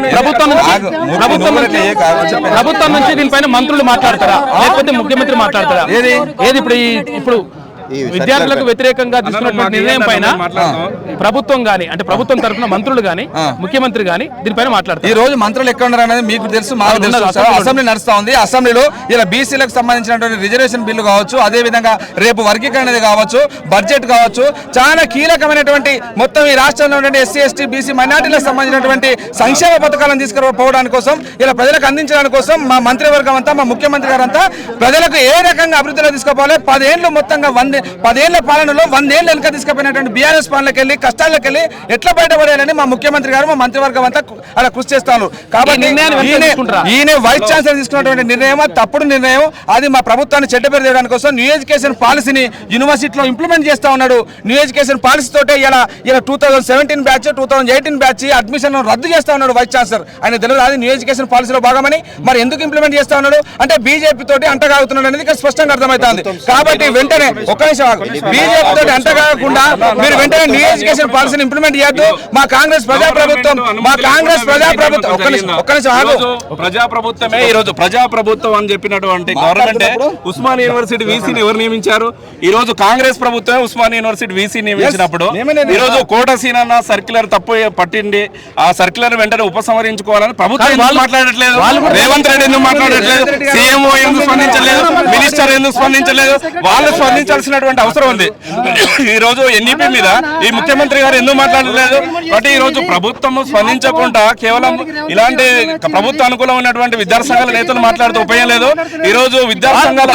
నుంచి దీనిపైన మంత్రులు మాట్లాడతారా లేకపోతే ముఖ్యమంత్రి మాట్లాడతారా? ఏది ఇప్పుడు విద్యార్థులకు వ్యతిరేకంగా తీసుకున్నటువంటి నిర్ణయం పైన ప్రభుత్వం గాని అంటే ప్రభుత్వం తరఫున మంత్రులు గాని ముఖ్యమంత్రి గాని దీనిపైన మాట్లాడతారు. ఈ రోజు మంత్రులు ఎక్కడ ఉన్నారు అనేది మీకు తెలుసు మాకు తెలుసు. అసెంబ్లీ నడుస్తా ఉంది. అసెంబ్లీలో ఇలా బీసీలకు సంబంధించినటువంటి రిజర్వేషన్ బిల్లు కావచ్చు అదే విధంగా రేపు వర్గీకరణ కావచ్చు బడ్జెట్ కావచ్చు చాలా కీలకమైనటువంటి మొత్తం ఈ రాష్ట్రంలో ఉన్నటువంటి ఎస్సీ ఎస్టీ బీసీ మైనార్టీలకు సంబంధించినటువంటి సంక్షేమ పథకాలను తీసుకుపోవడానికి కోసం ఇలా ప్రజలకు అందించడానికి కోసం మా మంత్రివర్గం అంతా మా ముఖ్యమంత్రి గారు అంతా ప్రజలకు ఏ రకంగా అభివృద్ధిలో తీసుకోవాలి 10 ఏళ్ళు మొత్తంగా 10 ఏళ్ల పాలనలో 100 ఏళ్ళు వెనుక తీసుకుపోయినటువంటి బీఆర్ఎస్ పాలనకి వెళ్ళి కష్టాలకు వెళ్ళి ఎట్లా బయటపడేయాలని మా ముఖ్యమంత్రి గారు మా మంత్రివర్గం అంతా అలా కృషి చేస్తాను. కాబట్టి ఈయన వైస్ ఛాన్సలర్ తీసుకున్నటువంటి నిర్ణయం తప్పుడు నిర్ణయం. అది మా ప్రభుత్వాన్ని చెడ్డ పేరు తేయడానికి కోసం న్యూ ఎడ్యుకేషన్ పాలసీని యూనివర్సిటీలో ఇంప్లిమెంట్ చేస్తా ఉన్నాడు. న్యూ ఎడ్యుకేషన్ పాలసీ తోటే ఇలా 2017 బ్యాచ్ 2018 బ్యాచ్ అడ్మిషన్ రద్దు చేస్తా ఉన్నాడు వైస్ ఛాన్సలర్. ఆయన తెలియదు అది న్యూ ఎడ్యుకేషన్ పాలసీలో భాగమని. మరి ఎందుకు ఇంప్లిమెంట్ చేస్తా ఉన్నాడు అంటే బీజేపీ తోటి అంటగాగుతున్నాడు అనేది స్పష్టంగా అర్థమవుతుంది. కాబట్టి వెంటనే బీజేపీ తోటి అంటగాకుండా మీరు వెంటనే న్యూ ఎడ్యుకేషన్ పాలసీని ఇంప్లిమెంట్ చేయొద్దు. మా కాంగ్రెస్ ప్రజాప్రభుత్వం ప్రజాప్రభుత్వమే ఈ రోజు ప్రజాప్రభుత్వం అని చెప్పినటువంటి గవర్నమెంట్ ఉస్మానియా యూనివర్సిటీ వీసీని ఎవరు నియమించారు? ఈ రోజు కాంగ్రెస్ ప్రభుత్వమే ఉస్మానియా యూనివర్సిటీ వీసీ నియమించినప్పుడు ఈ రోజు కోట సీనన్న సర్క్యులర్ తప్పు పట్టింది. ఆ సర్క్యులర్ వెంటనే ఉపసంహరించుకోవాలని ప్రభుత్వం మాట్లాడట్లేదు. రేవంత్ రెడ్డి ఎందుకు మాట్లాడట్లేదు? సీఎంఓ ఎందుకు స్పందించలేదు? మినిస్టర్ సెక్రటరీ ఎందుకు స్పందించలేదు? వాళ్ళు స్పందించాల్సినటువంటి అవసరం ఉంది. ఈ రోజు ఎన్ఈపీ మీద ఈ ముఖ్యమంత్రి గారు ఎందుకు మాట్లాడలేదు? కాబట్టి ఈ రోజు ప్రభుత్వం స్పందించకుండా కేవలం ఇలాంటి ప్రభుత్వ అనుకూలమైనటువంటి విద్యార్థి సంఘాల నేతలు మాట్లాడుతూ ఉపయోగం లేదు. ఈ రోజు విద్యార్థి సంఘాల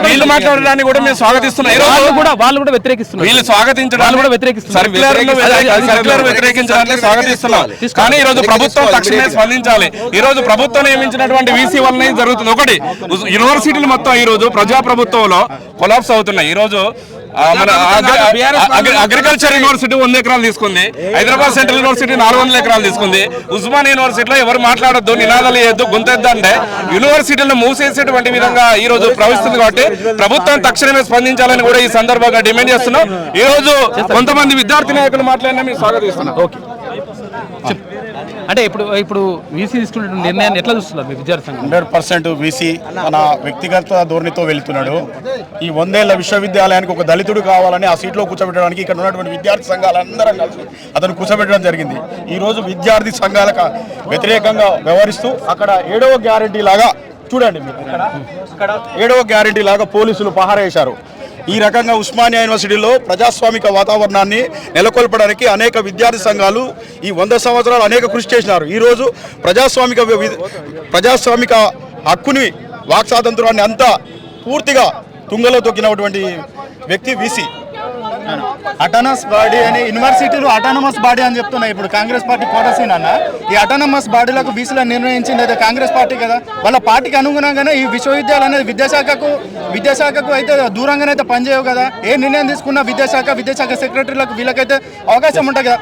వీళ్ళు మాట్లాడడాన్ని కూడా మేము స్వాగతిస్తున్నాం. ఈ రోజు వాళ్ళు కూడా వ్యతిరేకిస్తున్నారు. వీళ్ళు స్వాగతించడానికి సర్క్యులర్ వ్యతిరేకించడానికి స్వాగతిస్తున్నాం. కానీ ఈ రోజు ప్రభుత్వం తక్షణమే స్పందించాలి. ఈ రోజు ప్రభుత్వం నియమించినటువంటి వీసీ వల్లనే జరుగుతుంది. ఒకటి యూనివర్సిటీలు మొత్తం ఈ రోజు ప్రజాప్రభుత్వంలో కొలాప్స్ అవుతున్నాయి. ఈ రోజు మన అగ్రికల్చర్ యూనివర్సిటీ 100 ఎకరాలు తీసుకుంది. హైదరాబాద్ సెంట్రల్ యూనివర్సిటీ 400 ఎకరాలు తీసుకుంది. ఉస్మానియా యూనివర్సిటీలో ఎవరు మాట్లాడొద్దు, నినాదాలు వేయొద్దు, గొంతెద్దు అంటే యూనివర్సిటీలను మూసేసేటువంటి విధంగా ఈ రోజు ప్రవహిస్తుంది. కాబట్టి ప్రభుత్వం తక్షణమే స్పందించాలని కూడా ఈ సందర్భంగా డిమాండ్ చేస్తున్నాం. ఈ రోజు కొంతమంది విద్యార్థి నాయకులు మాట్లాడినా మేము స్వాగతిస్తున్నాం. అంటే ఇప్పుడు వీసీ తీసుకున్న నిర్ణయాన్ని ఎట్లా చూస్తున్నారు మీ విద్యార్థి సంఘం? 100% వీసీ తన వ్యక్తిగత ధోరణితో వెళ్తున్నాడు. ఈ 100 ఏళ్ల విశ్వవిద్యాలయానికి ఒక దళితుడు కావాలని ఆ సీట్లో కూర్చోబెట్టడానికి ఇక్కడ ఉన్నటువంటి విద్యార్థి సంఘాలందరం కలిసి అతను కూర్చోబెట్టడం జరిగింది. ఈరోజు విద్యార్థి సంఘాలకు వ్యతిరేకంగా వ్యవహరిస్తూ అక్కడ 7వ గ్యారంటీ లాగా చూడండి, మీరు ఇక్కడ 7వ గ్యారంటీ లాగా పోలీసులు పహారా వేశారు. ఈ రకంగా ఉస్మానియా యూనివర్సిటీలో ప్రజాస్వామిక వాతావరణాన్ని నెలకొల్పడానికి అనేక విద్యార్థి సంఘాలు ఈ 100 సంవత్సరాలు అనేక కృషి చేసినారు. ఈరోజు ప్రజాస్వామిక హక్కుని, వాక్ స్వాతంత్రాన్ని అంతా పూర్తిగా తుంగలో తొక్కినటువంటి వ్యక్తి వీసీ. అటానమస్ బాడీ అని యూనివర్సిటీలు అటానమస్ బాడీ అని చెప్తున్నాయి. ఇప్పుడు కాంగ్రెస్ పార్టీ కోటసీన్ అన్న ఈ అటానమస్ బాడీలకు బీసీలను నిర్ణయించింది అయితే కాంగ్రెస్ పార్టీ కదా. వాళ్ళ పార్టీకి అనుగుణంగానే ఈ విశ్వవిద్యాలయం అనేది విద్యాశాఖకు అయితే దూరంగానే అయితే పనిచేయవు కదా. ఏ నిర్ణయం తీసుకున్నా విద్యాశాఖ సెక్రటరీలకు వీళ్ళకైతే అవకాశం ఉంటుంది కదా.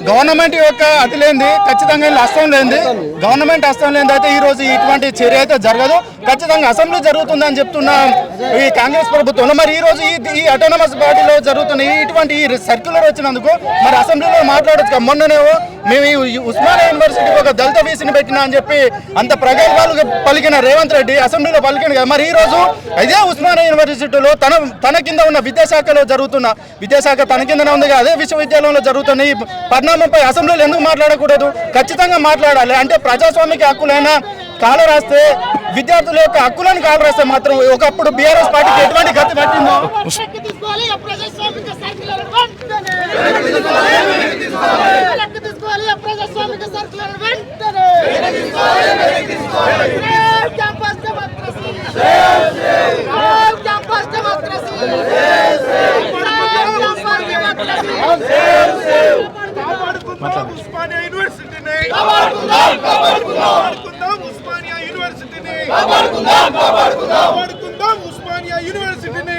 గవర్నమెంట్ యొక్క అతి లేనిది ఖచ్చితంగా హస్తం లేనిది, గవర్నమెంట్ హస్తం లేనిది అయితే ఈ రోజు ఇటువంటి చర్య అయితే జరగదు. ఖచ్చితంగా అసెంబ్లీ జరుగుతుందని చెప్తున్న ఈ కాంగ్రెస్ ప్రభుత్వంలో మరి ఈ రోజు ఈ అటానమస్ బాడీలో జరుగుతున్న ఇటువంటి సర్క్యులర్ వచ్చినందుకు మరి అసెంబ్లీలో మాట్లాడచ్చు. మొన్ననేమో మేము ఈ ఉస్మానియా యూనివర్సిటీకి ఒక దళిత వీసీని పెట్టినా అని చెప్పి అంత ప్రగల్భాలుగా పలికిన రేవంత్ రెడ్డి అసెంబ్లీలో పలికిన కదా. మరి ఈ రోజు ఇదే ఉస్మానియా యూనివర్సిటీలో తన కింద ఉన్న విద్యాశాఖలో జరుగుతున్న విద్యాశాఖ తన కిందనే ఉంది కదా, అదే విశ్వవిద్యాలయంలో జరుగుతున్న ఈ పరిణామంపై అసెంబ్లీలో ఎందుకు మాట్లాడకూడదు? ఖచ్చితంగా మాట్లాడాలి. అంటే ప్రజాస్వామిక హక్కులైనా కాలు రాస్తే, విద్యార్థుల యొక్క హక్కులను కాలు రాస్తే మాత్రం ఒకప్పుడు బీఆర్ఎస్ పార్టీకి ఎటువంటి గతి పట్టిందో ఉస్మానియా యూనివర్సిటీని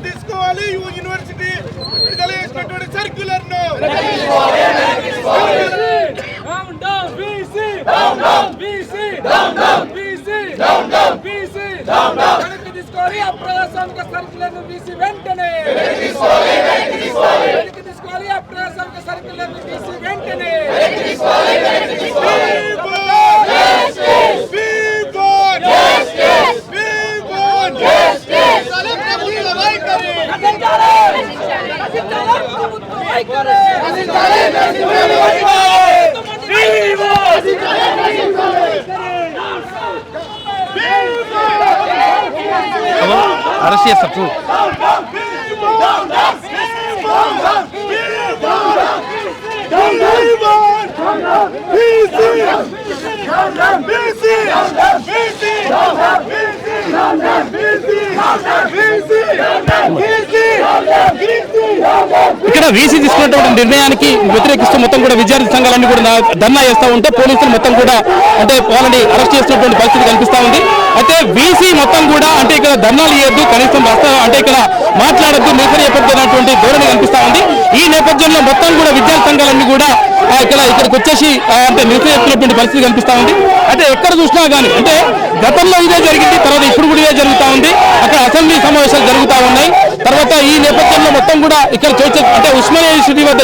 తీసుకోవాలి. యూనివర్సిటీ విడుదల చేసినటువంటి సర్క్యులర్ ను తీసుకోవాలి. అప్రజాస్వామిక సర్క్యులర్ ను వీసీ వెంటనే తీసుకోవాలి. అప్రజాస్వామిక సర్క్యులర్ ను వీసీ వెంటనే అరెస్ట్ చేస్తారు. ఇక్కడ వీసీ తీసుకున్నటువంటి నిర్ణయానికి వ్యతిరేకిస్తూ మొత్తం కూడా విద్యార్థి సంఘాలన్నీ కూడా ధర్నా చేస్తూ ఉంటే పోలీసులు మొత్తం కూడా అంటే వాళ్ళని అరెస్ట్ చేస్తున్నటువంటి పరిస్థితి కనిపిస్తా ఉంది. అయితే వీసీ మొత్తం కూడా అంటే ఇక్కడ ధర్నాలు చేయొద్దు, కనీసం అంటే ఇక్కడ మాట్లాడొద్దు, నిరసన చేపడుతున్నటువంటి ధోరణి కనిపిస్తా ఉంది. ఈ నేపథ్యంలో మొత్తం కూడా విద్యార్థి సంఘాలన్నీ కూడా ఇక్కడికి వచ్చేసి అంటే నిరసన చేస్తున్నటువంటి పరిస్థితి కనిపిస్తా ఉంది. అయితే ఎక్కడ చూసినా కానీ అంటే గతంలో ఇదే జరిగింది, తర్వాత ఇప్పుడు కూడా ఇదే జరుగుతూ ఉంది. అక్కడ అసెంబ్లీ సమావేశాలు జరుగుతూ ఉన్నాయి. తర్వాత ఈ నేపథ్యంలో మొత్తం కూడా ఇక్కడ అంటే ఉస్మానియా యూనివర్సిటీ వద్ద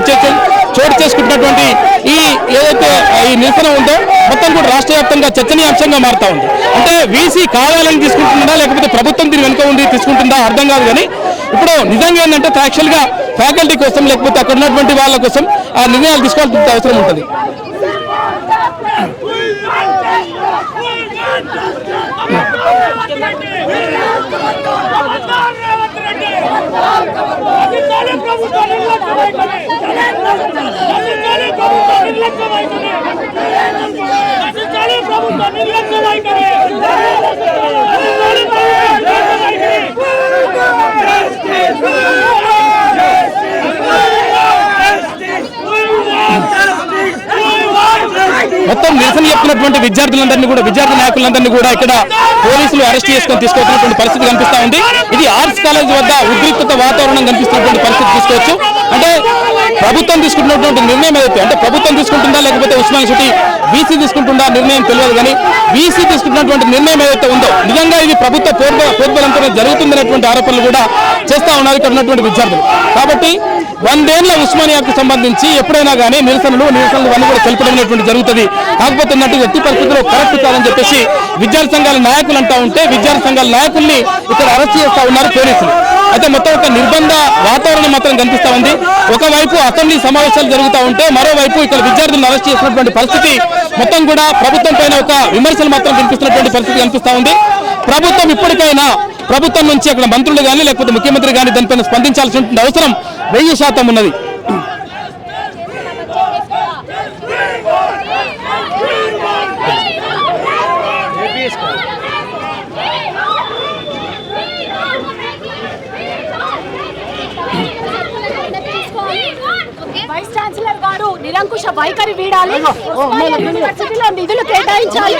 చోటు చేసుకుంటున్నటువంటి ఈ ఏదైతే ఈ నిరసన ఉందో మొత్తం కూడా రాష్ట్ర వ్యాప్తంగా చర్చనీయాంశంగా మారుతా ఉంది. అంటే వీసీ కావాలని తీసుకుంటుందా లేకపోతే ప్రభుత్వం దీని వెనుక ఉంది తీసుకుంటుందా అర్థం కాదు. కానీ ఇప్పుడు నిజంగా ఏంటంటే యాక్చువల్గా ఫ్యాకల్టీ కోసం లేకపోతే అక్కడ ఉన్నటువంటి వాళ్ళ కోసం ఆ నిర్ణయాలు తీసుకోవాల్సిన అవసరం ఉంటుంది. మొత్తం నిరసన చెప్తున్నటువంటి విద్యార్థి నాయకులందరినీ కూడా ఇక్కడ పోలీసులు అరెస్ట్ చేసుకొని తీసుకొచ్చినటువంటి పరిస్థితి కనిపిస్తా ఉంది. ఇది ఆర్ట్స్ కాలేజ్ వద్ద ఉద్రిక్తత వాతావరణం కనిపిస్తున్నటువంటి పరిస్థితి తీసుకోవచ్చు. అంటే ప్రభుత్వం తీసుకుంటున్నటువంటి నిర్ణయం ఏదైతే అంటే ప్రభుత్వం తీసుకుంటుందా లేకపోతే ఉస్మానియా సిటీ వీసీ తీసుకుంటుందా నిర్ణయం తెలియదు, కానీ వీసీ తీసుకుంటున్నటువంటి నిర్ణయం ఏదైతే ఉందో నిజంగా ఇది ప్రభుత్వ ప్రోద్బలంతో జరుగుతుందనేటువంటి ఆరోపణలు కూడా చేస్తా ఉన్నారు ఇక్కడ ఉన్నటువంటి విద్యార్థులు. కాబట్టి 100 ఏళ్ల ఉస్మానియాకు సంబంధించి ఎప్పుడైనా కానీ నిరసనలు అన్ని కూడా తెలుపడం జరుగుతుంది. కాకపోతే ఎట్టి పరిస్థితుల్లో కరెక్ట్ కాదని చెప్పేసి విద్యార్థి సంఘాల నాయకులు అంటా ఉంటే విద్యార్థి సంఘాల నాయకుల్ని ఇక్కడ అరెస్ట్ చేస్తా ఉన్నారు పోలీసులు. అయితే మొత్తం ఒక నిర్బంధ వాతావరణం మాత్రం కనిపిస్తా ఉంది. ఒకవైపు అసెంబ్లీ సమావేశాలు జరుగుతూ ఉంటే మరోవైపు ఇక్కడ విద్యార్థులను అరెస్ట్ చేసినటువంటి పరిస్థితి మొత్తం కూడా ప్రభుత్వం పైన ఒక విమర్శలు మాత్రం కనిపిస్తున్నటువంటి పరిస్థితి కనిపిస్తా ఉంది. ప్రభుత్వం ఇప్పటికైనా ప్రభుత్వం నుంచి అక్కడ మంత్రులు కానీ లేకపోతే ముఖ్యమంత్రి కానీ దానిపైన స్పందించాల్సిన అవసరం 1000% ఉన్నది. వైస్ ఛాన్సలర్ గారు నిరంకుశ వైఖరి వీడాలి, యూనివర్సిటీలో నిధులు కేటాయించాలి,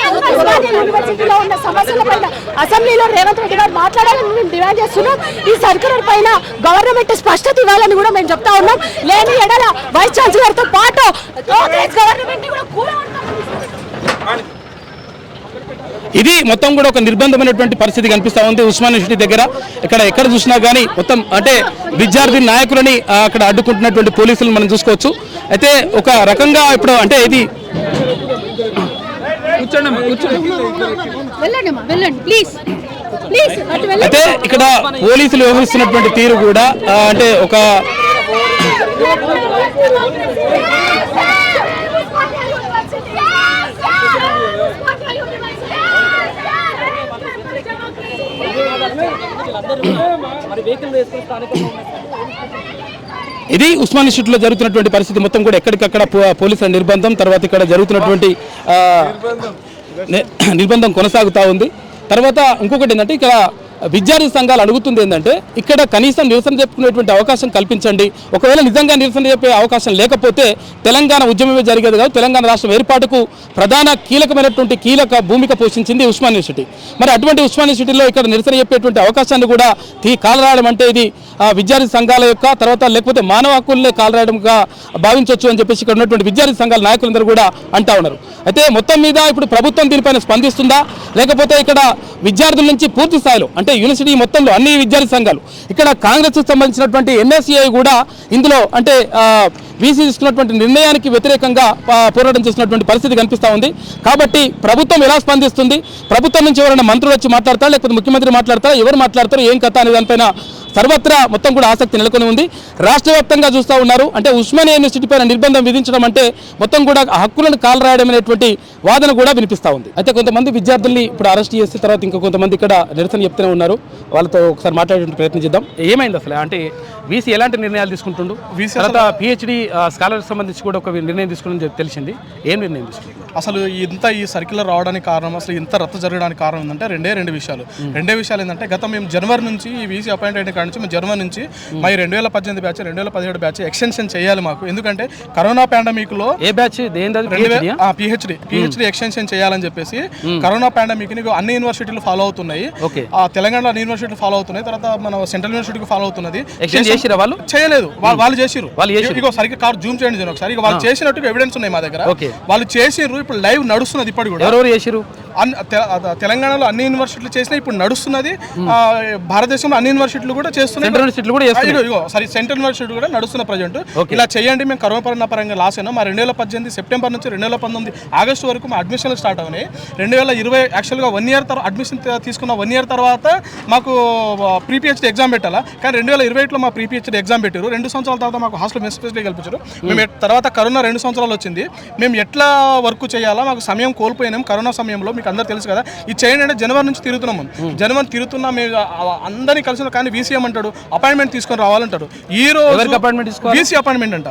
యూనివర్సిటీలో ఉన్న సమస్యల పైన అసెంబ్లీలో రేవంత్ రెడ్డి గారు మాట్లాడాలని మేము డిమాండ్ చేస్తున్నాం. ఈ సర్క్యులర్ పైన గవర్నమెంట్ స్పష్టత ఇవ్వాలని కూడా మేము చెప్తా ఉన్నాం. లేని ఎడల వైస్ ఛాన్సలర్ తో పాటు గవర్నమెంట్ కూడా ఇది మొత్తం కూడా ఒక నిర్బంధమైనటువంటి పరిస్థితి కనిపిస్తా ఉంది ఉస్మానియా యూనివర్సిటీ దగ్గర. ఎక్కడ చూసినా కానీ మొత్తం అంటే విద్యార్థి నాయకులని అక్కడ అడ్డుకుంటున్నటువంటి పోలీసులు మనం చూసుకోవచ్చు. అయితే ఒక రకంగా ఇప్పుడు అంటే ఇది అయితే ఇక్కడ పోలీసులు వ్యవహరిస్తున్నటువంటి తీరు కూడా అంటే ఒక ఇది ఉస్మానియా యూనివర్సిటీలో జరుగుతున్నటువంటి పరిస్థితి మొత్తం కూడా ఎక్కడికక్కడ పోలీసుల నిర్బంధం, తర్వాత ఇక్కడ జరుగుతున్నటువంటి నిర్బంధం కొనసాగుతూ ఉంది. తర్వాత ఇంకొకటి ఏంటంటే ఇక్కడ విద్యార్థి సంఘాలు అడుగుతుంది ఏంటంటే ఇక్కడ కనీసం నిరసన చెప్పుకునేటువంటి అవకాశం కల్పించండి. ఒకవేళ నిజంగా నిరసన చెప్పే అవకాశం లేకపోతే తెలంగాణ ఉద్యమమే జరిగేది కాదు. తెలంగాణ రాష్ట్రం ఏర్పాటుకు కీలక భూమిక పోషించింది ఉస్మానియా యూనివర్సిటీ. మరి అటువంటి ఉస్మానియా యూనివర్సిటీలో ఇక్కడ నిరసన చెప్పేటువంటి అవకాశాన్ని కూడా కాలరాయడం అంటే ఇది విద్యార్థి సంఘాల యొక్క తర్వాత లేకపోతే మానవ హక్కులనే కాలరాయడంగా భావించవచ్చు అని చెప్పేసి ఇక్కడ ఉన్నటువంటి విద్యార్థి సంఘాల నాయకులందరూ కూడా అంటా ఉన్నారు. అయితే మొత్తం మీద ఇప్పుడు ప్రభుత్వం దీనిపైన స్పందిస్తుందా లేకపోతే ఇక్కడ విద్యార్థుల నుంచి పూర్తి స్థాయిలో అంటే యూనివర్సిటీ మొత్తంలో అన్ని విద్యార్థి సంఘాలు ఇక్కడ కాంగ్రెస్కి సంబంధించినటువంటి ఎన్ఎస్సిఐ కూడా ఇందులో అంటే వీసీ తీసుకున్నటువంటి నిర్ణయానికి వ్యతిరేకంగా పోరాటం చేస్తున్నటువంటి పరిస్థితి కనిపిస్తూ ఉంది. కాబట్టి ప్రభుత్వం ఎలా స్పందిస్తుంది, ప్రభుత్వం నుంచి ఎవరైనా మంత్రులు వచ్చి మాట్లాడతారా లేకపోతే ముఖ్యమంత్రి మాట్లాడతారా, ఎవరు మాట్లాడతారు, ఏం కథ అనే దానిపైన సర్వత్రా మొత్తం కూడా ఆసక్తి నెలకొని ఉంది. రాష్ట్ర వ్యాప్తంగా చూస్తూ ఉన్నారు. అంటే ఉస్మానియా యూనివర్సిటీ పైన నిర్బంధం విధించడం అంటే మొత్తం కూడా హక్కులను కాలరాయడం అనేటువంటి వాదన కూడా వినిపిస్తూ ఉంది. అయితే కొంతమంది విద్యార్థుల్ని ఇప్పుడు అరెస్ట్ చేసిన తర్వాత ఇంకా కొంతమంది ఇక్కడ నిరసన చెప్తూనే ఉన్నారు. వాళ్ళతో ఒకసారి మాట్లాడే ప్రయత్నం చేద్దాం. ఏమైంది అసలు అంటే వీసీ ఎలాంటి నిర్ణయాలు తీసుకుంటుండు, తర్వాత పిహెచ్డి స్కాలర్ సంబంధించి కూడా ఒక నిర్ణయం తీసుకుని తెలిసింది. ఏం నిర్ణయం తీసుకుంటుంది అసలు ఈ సర్క్యులర్ రావడానికి కారణం, అసలు ఇంత రద్దు జరగడానికి కారణం ఏంటంటే రెండే విషయాలు ఏంటంటే మేము జనవరి నుంచి ఈ వీసీ అపాయింట్ అయిన కాడ నుంచి మేము జనవరి నుంచి మా 2018 బ్యాచ్ 2017 బ్యాచ్ ఎక్స్టెన్షన్ చేయాలి మాకు. ఎందుకంటే కరోనా పాండమిక్ లో ఏ బ్యాచ్ పిహెచ్డి ఎక్స్టెన్షన్ చేయాలని చెప్పేసి కరోనా పాండమిక్ ని అన్ని యూనివర్సిటీలు ఫాలో అవుతున్నాయి. తెలంగాణ అన్ని యూనివర్సిటీలు ఫాలో అవుతున్నాయి, తర్వాత మన సెంట్రల్ యూనివర్సిటీకి ఫాలో అవుతున్నది. వాళ్ళు చేయలేదు, వాళ్ళు చేసిరు. ఇగో సరిగ్గా కార్ జూమ్ చేయండి ఒకసారి. వాళ్ళు చేసినట్టు ఎవిడెన్స్ ఉన్నాయి మా దగ్గర. వాళ్ళు చేసిర్రు, ఇప్పుడు లైవ్ నడుస్తున్నది. ఇప్పుడు కూడా ఎవరెవరు చేసిరు తెలంగాణలో అన్ని యూనివర్సిటీలు చేసినా ఇప్పుడు నడుస్తున్నది. భారతదేశంలో అన్ని యూనివర్సిటీలు కూడా చేస్తున్నాయి. సెంట్రల్ యూనివర్సిటీ కూడా నడుస్తున్న ప్రజెంట్. ఇలా చేయండి, మేము కరోనా పరంగా లాస్ అయినా మా 2018 సెప్టెంబర్ నుంచి 2019 ఆగస్టు వరకు మా అడ్మిషన్లు స్టార్ట్ అవునాయి. 2020 యాక్చువల్గా 1 year తర్వాత అడ్మిషన్ తీసుకున్న 1 year తర్వాత మాకు ప్రీ పిహెచ్డీ ఎగ్జామ్ పెట్టాలా, కానీ 2021లో మా ప్రీ పిహెచ్డీ ఎగ్జామ్ పెట్టారు. 2 సంవత్సరాల తర్వాత మాకు హాస్టల్ మెస్ ఫెసిలిటీ కల్పించారు. మేము తర్వాత కరోనా 2 సంవత్సరాలు వచ్చింది. మేము ఎట్లా వర్క్ చేయాలా, మాకు సమయం కోల్పోయినాం. కరోనా సమయంలో మీకు అందరూ తెలుసు కదా. ఈ చేయండి అంటే జనవరి నుంచి తిరుగుతున్నాము, జనవరి తిరుగుతున్నా మేము అందరినీ కలిసి, కానీ వీసీ ఏమంటాడు అపాయింట్మెంట్ తీసుకొని రావాలంటాడు. ఈ రోజు వీసీ అపాయింట్మెంట్ అంట.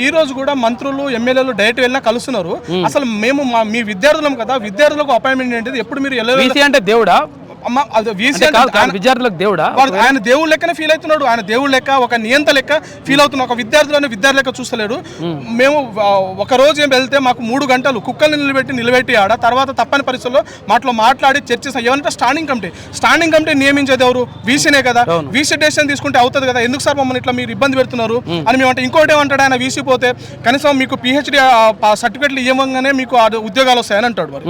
ఈ రోజు కూడా మంత్రులు ఎమ్మెల్యేలు డైరెక్ట్ వెళ్ళినా కలుస్తున్నారు. అసలు మేము మీ విద్యార్థులం కదా, విద్యార్థులకు అపాయింట్మెంట్ ఏంటిది? ఎప్పుడు మీరు అంటే దేవుడా విద్యార్థులకు దేవుడా? ఆయన దేవుడు లెక్కనే ఫీల్ అవుతున్నాడు. ఆయన దేవుడు లెక్క, ఒక నియంత లెక్క ఫీల్ అవుతున్నాడు. ఒక విద్యార్థులను విద్యార్థి లెక్క చూస్తలేడు. మేము ఒక రోజు ఏం వెళ్తే మాకు 3 గంటలు కుక్కల్ని నిలబెట్టి ఆడ తర్వాత తప్పని పరిస్థితుల్లో మాట్లాడి చర్చిస్తాం. ఏమంటే స్టాండింగ్ కమిటీ నియమించేది ఎవరు? వీసీనే కదా. వీసీ డెసిషన్ తీసుకుంటే అవుతుంది కదా. ఎందుకు సార్ మమ్మల్ని ఇట్లా మీరు ఇబ్బంది పెడుతున్నారు అని మేమంటే. ఇంకోటి ఏమంటాడు ఆయన, వీసీ పోతే కనీసం మీకు పిహెచ్డి సర్టిఫికెట్లు ఇవ్వగానే మీకు ఉద్యోగాలు వస్తాయని అంటాడు.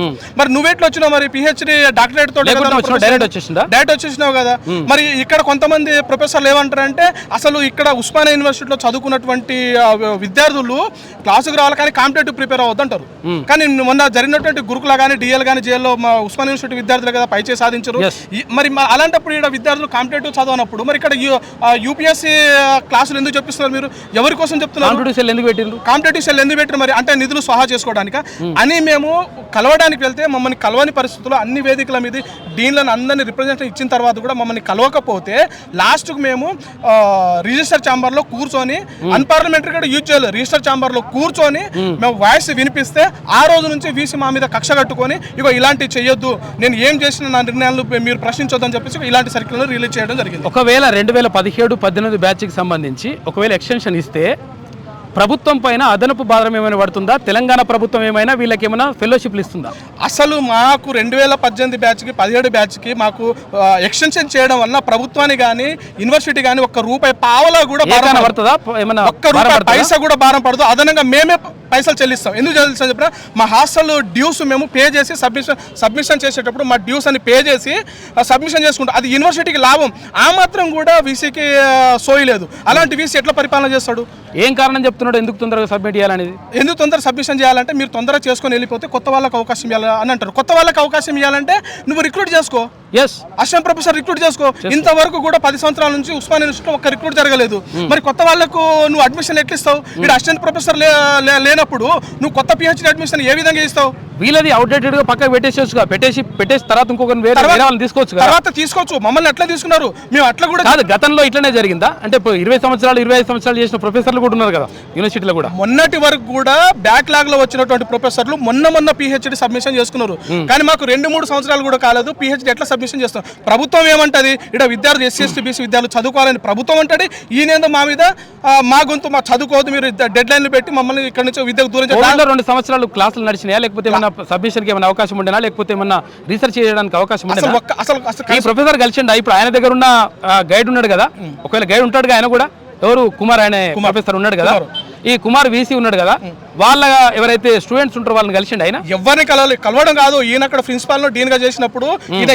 మరి నువ్వెట్లు వచ్చినావు? మరి పిహెచ్డి డాక్టరేట్ తో డైరెక్ట్ వచ్చేసినావు కదా. మరి ఇక్కడ కొంతమంది ప్రొఫెసర్లు ఏమంటారంటే అసలు ఇక్కడ ఉస్మానియా యూనివర్సిటీలో చదువుకున్నటువంటి విద్యార్థులు క్లాసుకు రావాలి కానీ కాంపిటేటివ్ ప్రిపేర్ అవ్వద్దంటారు. కానీ మొన్న జరిగినటువంటి గురుకుల కానీ డిఎల్ కానీ జేఎల్లో ఉస్మానియా యూనివర్సిటీ విద్యార్థులు కదా పైచే సాధించారు. మరి అలాంటప్పుడు ఇక్కడ విద్యార్థులు కాంపిటేటివ్ చదవనప్పుడు మరి ఇక్కడ యూపీఎస్సీ క్లాసులు ఎందుకు చెప్పిస్తున్నారు? మీరు ఎవరి కోసం చెప్తున్నారు? కాంపిటేటివ్ సెల్ ఎందుకు పెట్టారు? మరి అంటే నిధులు సహా చేసుకోవడానికి అని మేము కలవడానికి వెళ్తే మమ్మల్ని కలవని పరిస్థితుల్లో అన్ని వేదికల మీద డీన్లను అందరినీ రిప్రజెంటేషన్ ఇచ్చిన తర్వాత కూడా మమ్మల్ని కలవకపోతే లాస్ట్కు మేము రిజిస్టర్ ఛాంబర్లో కూర్చొని అన్పార్లమెంటరీ కూడా యూజ్ చేయాలి. రిజిస్టర్ ఛాంబర్లో కూర్చొని మేము వాయిస్ వినిపిస్తే ఆ రోజు నుంచి వీసీ మా మీద కక్ష కట్టుకొని ఇగో ఇలాంటివి చేయొద్దు, నేను ఏం చేసిన నా నిర్ణయాలు మీరు ప్రశ్నించొద్దని చెప్పేసి ఇలాంటి సర్క్యులర్ రిలీజ్ చేయడం జరిగింది. ఒకవేళ 2017-18 బ్యాచ్కి సంబంధించి ఒకవేళ ఎక్స్టెన్షన్ ఇస్తే ప్రభుత్వం పైన అదనపు భారం ఏమైనా పడుతుందా? తెలంగాణ ప్రభుత్వం ఏమైనా వీళ్ళకి ఏమైనా ఫెలోషిప్లు ఇస్తుందా? అసలు మాకు 2018 బ్యాచ్కి 17 బ్యాచ్కి మాకు ఎక్స్టెన్షన్ చేయడం వల్ల ప్రభుత్వానికి కానీ యూనివర్సిటీ కానీ ఒక్క రూపాయి పావలా కూడా భారం పడుతుందా? ఒక్క రూపాయి పైసా కూడా భారం పడదు. అదనంగా మేమే పైసలు చెల్లిస్తాం. ఎందుకు చెల్లిస్తాం చెప్పినా మా హాస్టల్ డ్యూస్ మేము పే చేసి సబ్మిషన్ చేసేటప్పుడు మా డ్యూస్ అని పే చేసి సబ్మిషన్ చేసుకుంటాం. అది యూనివర్సిటీకి లాభం. ఆ మాత్రం కూడా వీసీకి సోయలేదు. అలాంటి వీసీ ఎట్లా పరిపాలన చేస్తాడు? ఏం కారణం చెప్తున్నాడు ఎందుకు తొందరగా సబ్మిట్ చేయాలనేది? ఎందుకు తొందరగా సబ్మిషన్ చేయాలంటే మీరు తొందరగా చేసుకొని వెళ్ళిపోతే కొత్త వాళ్ళకి అవకాశం ఇవ్వాలి అని అంటారు. కొత్త వాళ్ళకి అవకాశం ఇవ్వాలంటే నువ్వు రిక్రూట్ చేసుకో, అసిస్టెంట్ ప్రొఫెసర్ రిక్రూట్ చేసుకో. ఇంతవరకు కూడా 10 సంవత్సరాల నుంచి ఉస్మానియా యూనివర్సిటీలో ఒక్క రిక్రూట్ జరగలేదు. మరి కొత్త వాళ్ళకు నువ్వు అడ్మిషన్ ఎట్లా ఇస్తావు? ఇక్కడ అసిస్టెంట్ ప్రొఫెసర్ లేనప్పుడు నువ్వు కొత్త పిహెచ్డి అడ్మిషన్ ఏ విధంగా ఇస్తావు? వీళ్ళది అవుట్డేటెడ్ గా పక్కకు పెట్టేసి తర్వాత ఇంకొకరిని వేరే తీసుకోవచ్చు. తర్వాత తీసుకోవచ్చు. మమ్మల్ని ఎట్లా తీసుకున్నారు? మేము అట్లా కూడా కాదు. గతంలో ఇట్లనే జరిగిందా? అంటే 20 సంవత్సరాలు 25 సంవత్సరాలు చేసిన ప్రొఫెసర్లు కూడా ఉన్నారు కదా యూనివర్సిటీలో కూడా. మొన్నటి వరకు కూడా బ్యాక్లాగ్ లో వచ్చినటువంటి ప్రొఫెసర్లు మొన్న పిహెచ్డి సబ్మిషన్ చేసుకున్నారు. కానీ మాకు 2-3 సంవత్సరాలు కూడా కాలేదు. పిహెచ్డి ఎట్లా సబ్మిషన్ చేస్తాం? ప్రభుత్వం ఏమంటది? ఇక్కడ విద్యార్థులు ఎస్సీ ఎస్టీ బీసీ విద్యార్థులు చదువుకోవాలని ప్రభుత్వం అంటది. ఈయనేందో మా మీద మా గొంతు మా చదువుకోవద్దు, మీరు డెడ్ లైన్లు పెట్టి మమ్మల్ని ఇక్కడ నుంచి విద్యకు దూరం 2 సంవత్సరాలు క్లాసులు నడిచినాయా? లేకపోతే ఏమన్నా సబ్మిషన్కి ఏమైనా అవకాశం ఉండేనా? లేకపోతే ఏమన్నా రీసెర్చ్ చేయడానికి అవకాశం ఉండేనా? అసలు ప్రొఫెసర్ కలిసిండా? ఇప్పుడు ఆయన దగ్గర ఉన్న గైడ్ ఉన్నాడు కదా, ఒకవేళ గైడ్ ఉంటాడుగా ఆయన కూడా, ఎవరు కుమార్ ఆయన ప్రొఫెసర్ ఉన్నాడు కదా, ఈ కుమార్ వీసీ ఉన్నాడు కదా, వాళ్ళ ఎవరైతే స్టూడెంట్స్ ఉంటారో వాళ్ళని కలిసిండి ఆయన? ఎవరిని కలవడం కాదు. ఈయన అక్కడ ప్రిన్సిపాల్ డీన్ గా చేసినప్పుడు ఈయన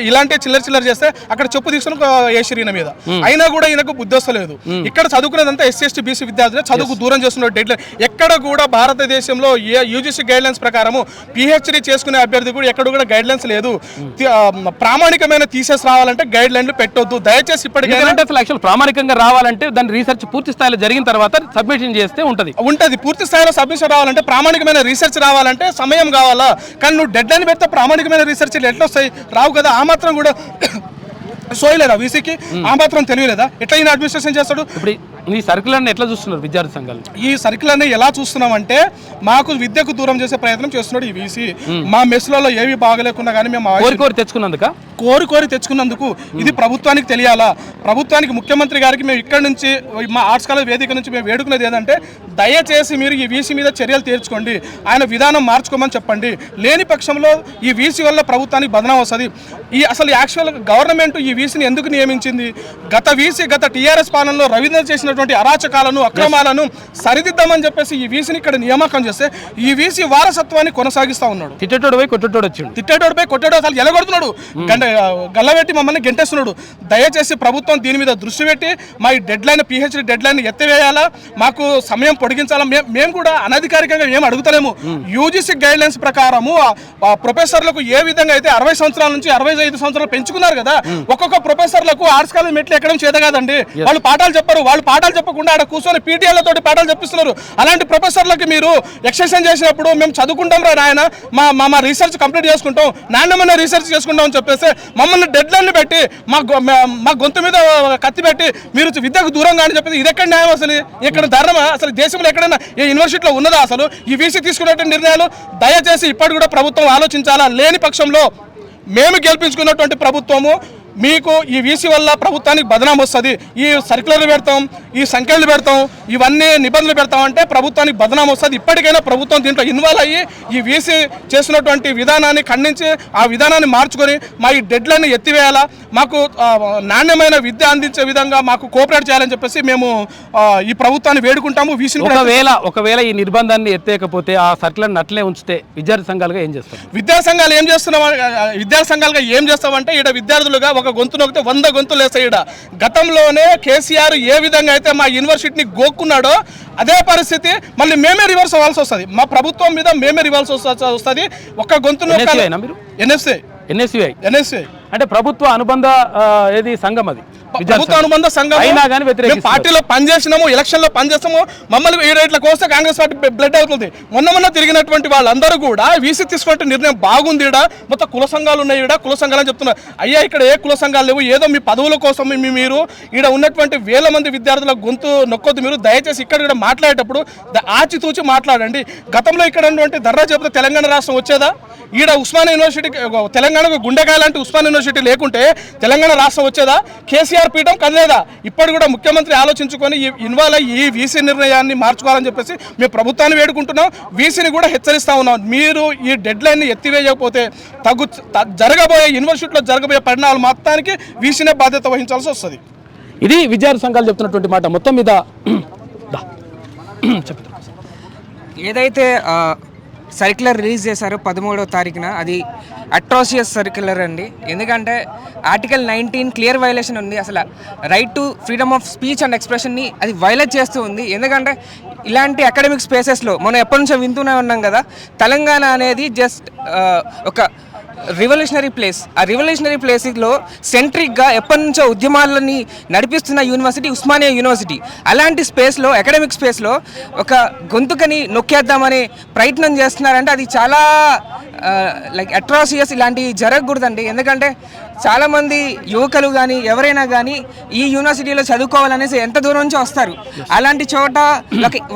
ఇలాంటి చిల్లర చేస్తే అక్కడ చెప్పు తీసుకుని ఈయన మీద అయినా కూడా ఈయనకు బుద్ధి వస్తలేదు. ఇక్కడ చదువుకునేదంతా ఎస్సీ ఎస్టీ బీసీ విద్యార్థులే, చదువుకు దూరం చేస్తున్నారు. డెడ్ లైన్ ఎక్కడ కూడా భారతదేశంలో యూజీసీ గైడ్ లైన్స్ ప్రకారము పిహెచ్డి చేసుకునే అభ్యర్థి కూడా ఎక్కడ కూడా గైడ్ లైన్స్ లేదు. ప్రామాణికమైన థీసిస్ రావాలంటే గైడ్ లైన్లు పెట్టొద్దు దయచేసి. ఇప్పటికైనా అసలు ప్రామాణికంగా రావాలంటే దాని రీసెర్చ్ పూర్తి స్థాయిలో జరిగిన తర్వాత సబ్మిషన్ చేస్తే ఉంటది. పూర్తి స్థాయిలో సబ్మిషన్ రావాలంటే ప్రామాణికమైన రీసెర్చ్ రావాలంటే సమయం కావాలా? కానీ నువ్వు డెడ్ లైన్ పెడితే ప్రామాణికమైన రీసెర్చ్ ఎట్లా వస్తాయి? రావు కదా. ఆ మాత్రం కూడా సోయలేదా వీసీకి? ఆ మాత్రం తెలియలేదా? ఎట్లా ఈయన అడ్మినిస్ట్రేషన్ చేస్తాడు? ఇప్పుడు ఈ సర్కిల్ ఎట్లా చూస్తున్నారు విద్యార్థి సంఘాలు? ఈ సర్కిల్ అన్ని ఎలా చూస్తున్నామంటే మాకు విద్యకు దూరం చేసే ప్రయత్నం చేస్తున్నాడు ఈ వీసీ. మా మెస్లలో ఏవి బాగలేకున్నా కానీ మేము కోరి తెచ్చుకున్నందుకు ఇది ప్రభుత్వానికి తెలియాలా? ప్రభుత్వానికి ముఖ్యమంత్రి గారికి మేము ఇక్కడ నుంచి మా ఆర్ట్స్ కాలేజ్ వేదిక నుంచి మేము వేడుకునేది ఏంటంటే దయచేసి మీరు ఈ వీసీ మీద చర్యలు తీర్చుకోండి, ఆయన విధానం మార్చుకోమని చెప్పండి. లేని పక్షంలో ఈ వీసీ వల్ల ప్రభుత్వానికి బదనాం వస్తుంది. అసలు యాక్చువల్ గవర్నమెంట్ ఈ వీసీని ఎందుకు నియమించింది? గత టీఆర్ఎస్ పాలనలో రవీంద్ర చేసినటువంటి అరాచకాలను అక్రమాలను సరిదిద్దామని చెప్పేసి ఈ వీసీని ఇక్కడ నియామకం చేస్తే ఈ వీసీ వారసత్వాన్ని కొనసాగిస్తా ఉన్నాడు. తిట్టేటోడు కొట్టేటోడు అసలు ఎలగొడుతున్నాడు, గల్లబెట్టి మమ్మల్ని గెంటేస్తున్నాడు. దయచేసి ప్రభుత్వం దీని మీద దృష్టి పెట్టి మా ఈ deadline PhD deadline ఎత్తివేయాలా, మాకు సమయం పొడిగించాలా. మేము కూడా అనధికారికంగా ఏం అడుగుతలేము. యూజీసీ గైడ్ లైన్స్ ప్రకారము ప్రొఫెసర్లకు ఏ విధంగా అయితే 60 సంవత్సరాల నుంచి 65 సంవత్సరాలు పెంచుకున్నారు కదా, ఒక్కొక్క ప్రొఫెసర్లకు ఆర్ట్స్ కాలేజ్ మెట్లు ఎక్కడం చేత కాదండి. వాళ్ళు పాఠాలు చెప్పరు, వాళ్ళు పాఠాలు పాఠాలు చెప్పకుండా ఆడ కూర్చొని పీటీఎల్లతోటి పాఠాలు చెప్పిస్తున్నారు. అలాంటి ప్రొఫెసర్లకి మీరు ఎక్స్టెన్షన్ చేసినప్పుడు మేము చదువుకుంటాం రా నాయన, మా రీసెర్చ్ కంప్లీట్ చేసుకుంటాం, నాణ్యమైన రీసెర్చ్ చేసుకుంటాం అని చెప్పేసి మమ్మల్ని డెడ్లైన్లు పెట్టి మా గొంతు మీద కత్తి పెట్టి మీరు విద్యకు దూరంగా అని చెప్పేసి ఇది ఎక్కడ న్యాయం? అసలు ఇక్కడ ధర్మమా? అసలు దేశంలో ఎక్కడైనా ఏ యూనివర్సిటీలో ఉన్నదా అసలు ఈ వీసీ తీసుకునేటువంటి నిర్ణయాలు? దయచేసి ఇప్పటి కూడా ప్రభుత్వం ఆలోచించాలా. లేని పక్షంలో మేము గెలిపించుకున్నటువంటి ప్రభుత్వము మీకు ఈ వీసీ వల్ల ప్రభుత్వానికి బదనాం వస్తుంది. ఈ సర్క్యులర్లు పెడతాం, ఈ సంఖ్యలు పెడతాం, ఇవన్నీ నిబంధనలు పెడతామంటే ప్రభుత్వానికి బదనాం వస్తుంది. ఇప్పటికైనా ప్రభుత్వం దీంట్లో ఇన్వాల్వ్ అయ్యి ఈ వీసీ చేస్తున్నటువంటి విధానాన్ని ఖండించి ఆ విధానాన్ని మార్చుకొని మా ఈ డెడ్లైన్ ఎత్తివేయాలా, మాకు నాణ్యమైన విద్య అందించే విధంగా మాకు కోఆపరేట్ చేయాలని చెప్పేసి మేము ఈ ప్రభుత్వాన్ని వేడుకుంటాము. వీసీని ఒకవేళ ఈ నిర్బంధాన్ని ఎత్తేయకపోతే ఆ సర్క్యులర్ని అట్లే ఉంచితే విద్యార్థి సంఘాలుగా ఏం చేస్తారు? విద్యాసంఘాలుగా ఏం చేస్తామంటే ఈడ విద్యార్థులుగా ఒక గొంతు నొక్కితే 100 గొంతులు వేస్తాయి. గతంలోనే కేసీఆర్ ఏ విధంగా అయితే మా యూనివర్సిటీని గోక్కున్నాడో అదే పరిస్థితి మళ్ళీ మేమే రివర్స్ అవ్వాల్సి వస్తుంది. మా ప్రభుత్వం మీద మేమే రివర్స్ వస్తుంది. ఒక గొంతు ఎన్ఎస్యుఐ అంటే ప్రభుత్వ అనుబంధ ఏది సంఘం, అది ప్రభుత్వ అనుబంధ సంఘం. పార్టీలో పనిచేసినాము, ఎలక్షన్ లో పనిచేస్తాము, మమ్మల్ని ఇట్లా వస్తే కాంగ్రెస్ పార్టీ బ్లడ్ అవుతుంది. మొన్న తిరిగినటువంటి వాళ్ళందరూ కూడా వీసీ తీసుకున్న నిర్ణయం బాగుంది. మొత్తం కుల సంఘాలు ఉన్నాయి, కుల సంఘాలు అని చెప్తున్నారు. అయ్యా ఇక్కడ ఏ కుల సంఘాలు లేవు, ఏదో మీ పదవుల కోసం మీరు ఈడ ఉన్నటువంటి వేల మంది విద్యార్థుల గొంతు నొక్కొద్దు. మీరు దయచేసి ఇక్కడ కూడా మాట్లాడేటప్పుడు ఆచితూచి మాట్లాడండి. గతంలో ఇక్కడ ఉన్నటువంటి ధర్నా చెబితే తెలంగాణ రాష్ట్రం వచ్చేదా? ఈడ ఉస్మానియా యూనివర్సిటీ తెలంగాణకు గుండెకాయ లాంటి ఉస్మానియా యూనివర్సిటీ లేకుంటే తెలంగాణ రాష్ట్రం వచ్చేదా? కేసీఆర్ పీఠం కదలేదా? ఇప్పుడు కూడా ముఖ్యమంత్రి ఆలోచించుకొని ఇన్వాల్వ్ అయ్యి ఈ వీసీ నిర్ణయాన్ని మార్చుకోవాలని చెప్పేసి మేము ప్రభుత్వాన్ని వేడుకుంటున్నాం. వీసీని కూడా హెచ్చరిస్తా ఉన్నాం. మీరు ఈ డెడ్లైన్ని ఎత్తివేయకపోతే జరగబోయే యూనివర్సిటీలో జరగబోయే పరిణామాలు మొత్తానికి వీసీనే బాధ్యత వహించాల్సి వస్తుంది. ఇది విద్యార్థి సంఘాలు చెప్తున్నటువంటి మాట. మొత్తం మీద ఏదైతే సర్క్యులర్ రిలీజ్ చేశారో 13వ తారీఖున, అది అట్రాసియస్ సర్క్యులర్ అండి. ఎందుకంటే ఆర్టికల్ 19 క్లియర్ వైలేషన్ ఉంది. అసలు right to freedom of speech and ఎక్స్ప్రెషన్ని అది వైలేట్ చేస్తూ ఉంది. ఎందుకంటే ఇలాంటి అకాడమిక్ స్పేసెస్లో మనం ఎప్పటి నుంచో వింటూనే ఉన్నాం కదా, తెలంగాణ అనేది జస్ట్ ఒక రివల్యూషనరీ ప్లేస్. ఆ రివల్యూషనరీ ప్లేస్లో సెంట్రిక్గా ఎప్పటి నుంచో ఉద్యమాలని నడిపిస్తున్న యూనివర్సిటీ ఉస్మానియా యూనివర్సిటీ. అలాంటి స్పేస్లో, అకాడమిక్ స్పేస్లో ఒక గొంతుకని నొక్కేద్దామనే ప్రయత్నం చేస్తున్నారంటే అది చాలా అట్రాసియస్. ఇలాంటివి జరగకూడదండి. ఎందుకంటే చాలామంది యువకులు కానీ ఎవరైనా కానీ ఈ యూనివర్సిటీలో చదువుకోవాలనేసి ఎంత దూరం నుంచి వస్తారు. అలాంటి చోట